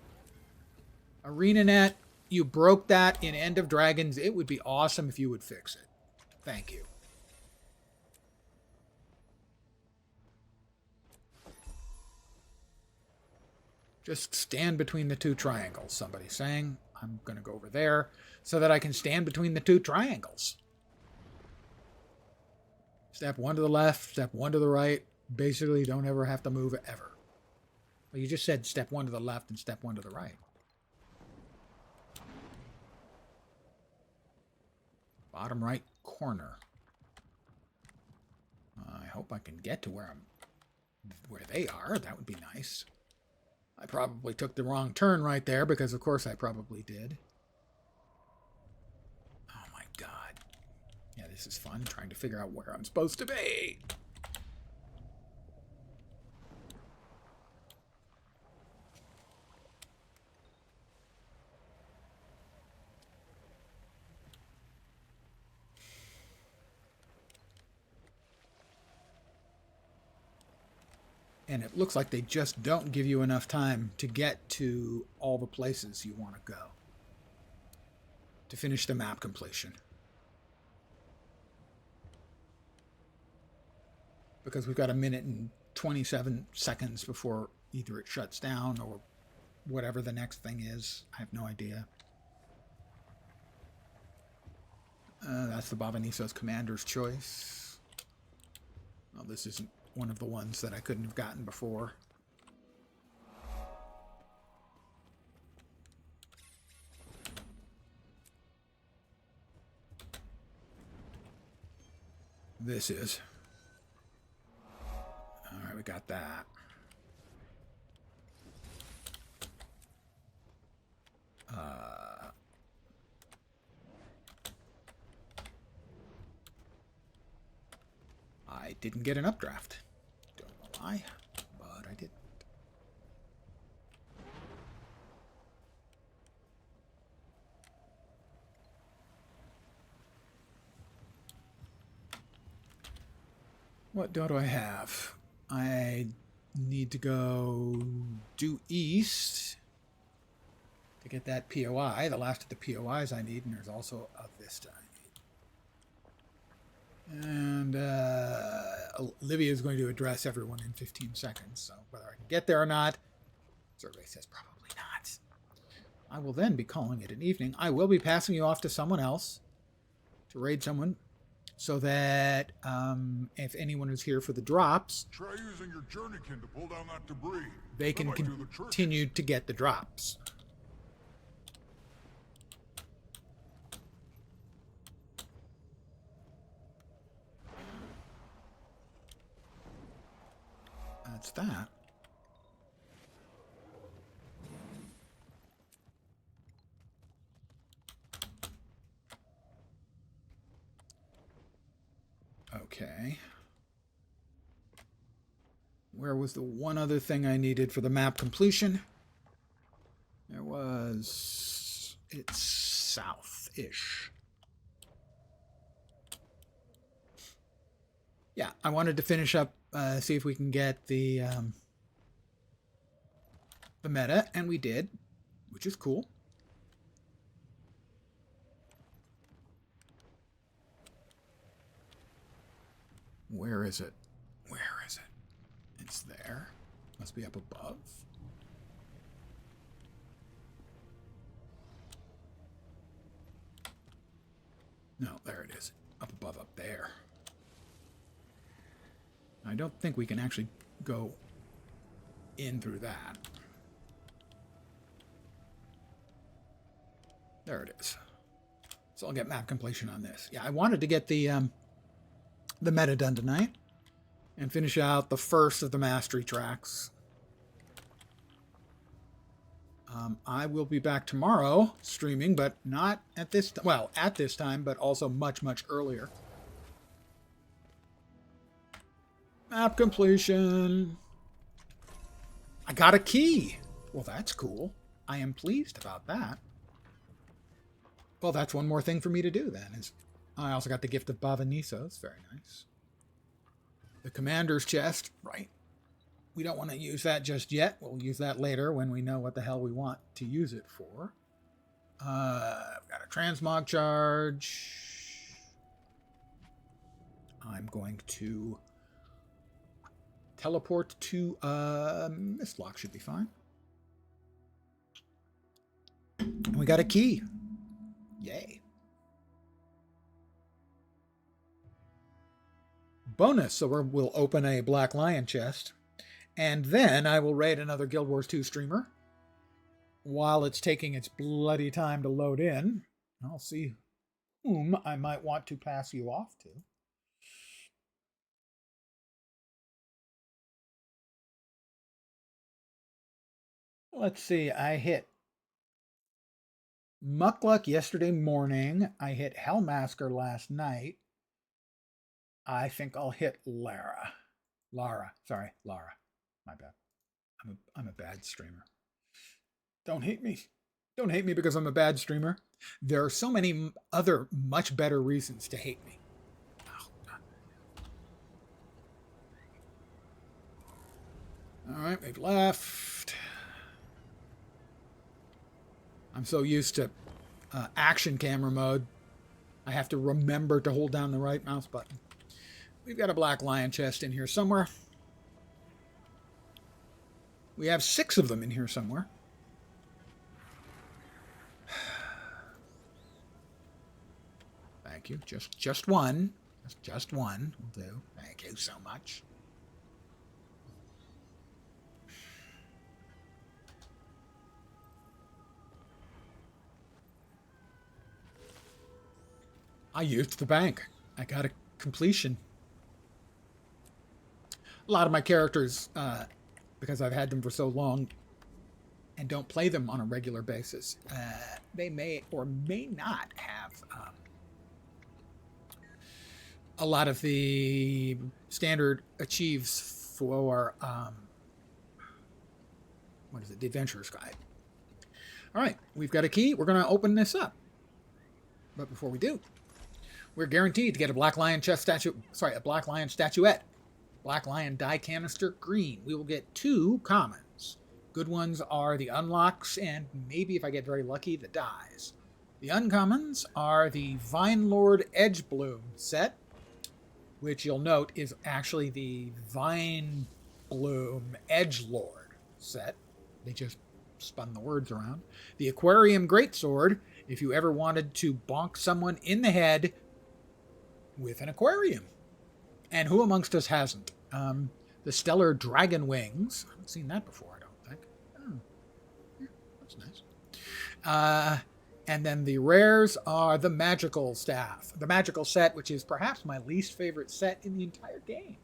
ArenaNet, you broke that in End of Dragons. It would be awesome if you would fix it. Thank you. Just stand between the 2 triangles, somebody's saying. I'm going to go over there so that I can stand between the 2 triangles. Step 1 to the left, step 1 to the right. Basically, don't ever have to move ever. Well, you just said step 1 to the left and step 1 to the right. Bottom right corner. I hope I can get to where they are. That would be nice. I probably took the wrong turn right there because, of course, I probably did. Oh, my God. Yeah, this is fun, trying to figure out where I'm supposed to be. And it looks like they just don't give you enough time to get to all the places you want to go to finish the map completion. Because we've got 1 minute and 27 seconds before either it shuts down or whatever the next thing is. I have no idea. That's the Bavanissos Commander's Choice. Well, this isn't one of the ones that I couldn't have gotten before. This is. All right, we got that. I didn't get an updraft. Don't know why, but I did. What do I have? I need to go due east to get that POI, the last of the POIs I need, and there's also a Vista I need. And Olivia is going to address everyone in 15 seconds, so whether I can get there or not, survey says probably not. I will then be calling it an evening. I will be passing you off to someone else to raid someone, so that if anyone is here for the drops, Try using your journeykin to pull down that debris. they can continue to get the drops. That's that. Okay. Where was the one other thing I needed for the map completion? There was... It's south-ish. Yeah, I wanted to finish up, see if we can get the meta, and we did, which is cool. Where is it? Where is it? It's there. Must be up above. No, there it is. Up above, up there. I don't think we can actually go in through that. There it is. So I'll get map completion on this. Yeah, I wanted to get the meta done tonight and finish out the first of the mastery tracks. I will be back tomorrow streaming, but not at this well, at this time, but also much, much earlier. Map completion. I got a key. Well, that's cool. I am pleased about that. Well, that's one more thing for me to do then. Is I also got the gift of Bava Nisos. Very nice. The commander's chest. Right. We don't want to use that just yet. We'll use that later when we know what the hell we want to use it for. I've got a transmog charge. I'm going to teleport to Mistlock. Should be fine. And we got a key. Yay. Bonus, so we'll open a Black Lion chest, and then I will raid another Guild Wars 2 streamer while it's taking its bloody time to load in. I'll see whom I might want to pass you off to. Let's see, I hit Muckluck yesterday morning. I hit Hellmasker last night. I think I'll hit Lara. Sorry, Lara. My bad. I'm a bad streamer. Don't hate me. Don't hate me because I'm a bad streamer. There are so many other much better reasons to hate me. Oh, all right, we've left. I'm so used to action camera mode, I have to remember to hold down the right mouse button. We've got a Black Lion chest in here somewhere. We have 6 of them in here somewhere. Thank you. Just one. Just one will do. Thank you so much. I used the bank. I got a completion. A lot of my characters, because I've had them for so long and don't play them on a regular basis, they may or may not have a lot of the standard achieves for, what is it, the Adventurer's Guide. All right, we've got a key. We're going to open this up. But before we do, we're guaranteed to get a Black Lion chest statue, sorry, a Black Lion statuette Black Lion die canister, green. We will get 2 commons. Good ones are the unlocks, and maybe if I get very lucky, the dies. The uncommons are the Vine Lord Edge Bloom set, which you'll note is actually the Vine Bloom Edge Lord set. They just spun the words around. The Aquarium Greatsword, if you ever wanted to bonk someone in the head with an aquarium. And who amongst us hasn't? The Stellar Dragon Wings. I haven't seen that before, I don't think. Oh, yeah, that's nice. And then the rares are the Magical Staff. The Magical set, which is perhaps my least favorite set in the entire game.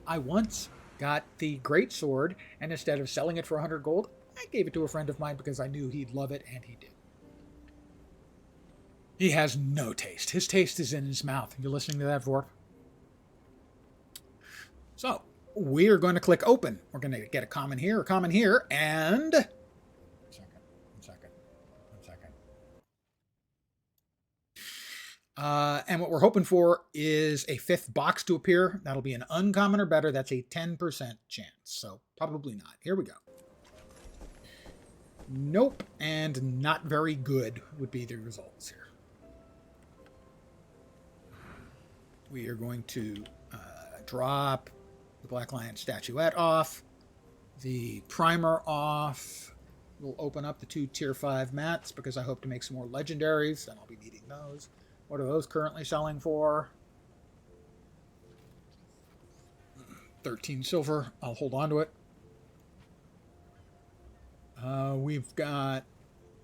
I once got the Great Sword, and instead of selling it for 100 gold, I gave it to a friend of mine because I knew he'd love it, and he did. He has no taste. His taste is in his mouth. You listening to that, Vorp? So, we're going to click open. We're going to get a common here, and... One second. And what we're hoping for is a 5th box to appear. That'll be an uncommon or better. That's a 10% chance. So, probably not. Here we go. Nope, and not very good would be the results here. We are going to drop the Black Lion statuette off, the primer off. We'll open up the 2 tier 5 mats because I hope to make some more legendaries, and I'll be needing those. What are those currently selling for? 13 silver. I'll hold on to it. We've got...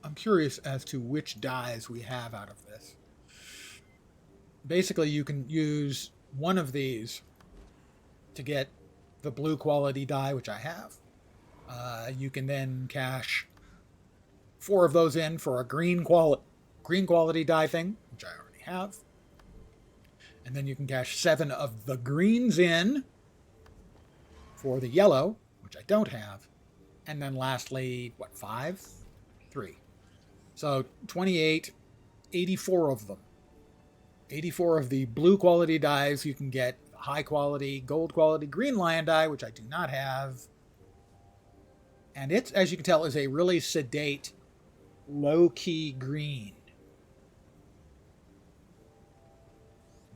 I'm curious as to which dies we have out of this. Basically, you can use one of these to get the blue quality die, which I have. You can then cash 4 of those in for a green quality die thing, which I already have. And then you can cash 7 of the greens in for the yellow, which I don't have. And then lastly, what, 5? 3. So 28, 84 of them. 84 of the blue quality dies. You can get high quality, gold quality green lion die, which I do not have. And it, as you can tell, is a really sedate, low-key green.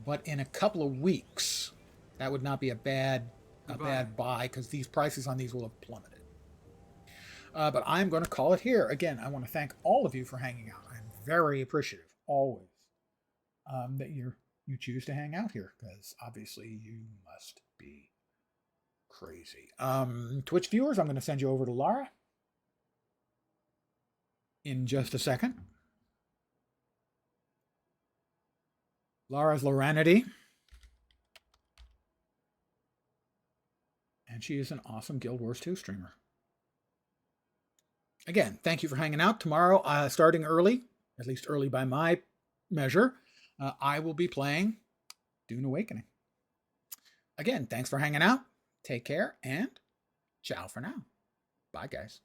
But in a couple of weeks, that would not be a bad buy, because these prices on these will have plummeted. But I'm going to call it here. Again, I want to thank all of you for hanging out. I'm very appreciative, always, that you choose to hang out here, because obviously you must be crazy. Twitch viewers, I'm going to send you over to Lara in just a second. Lara's Loranity. And she is an awesome Guild Wars 2 streamer. Again, thank you for hanging out. Tomorrow, starting early, at least early by my measure, I will be playing Dune Awakening. Again, thanks for hanging out. Take care, and ciao for now. Bye, guys.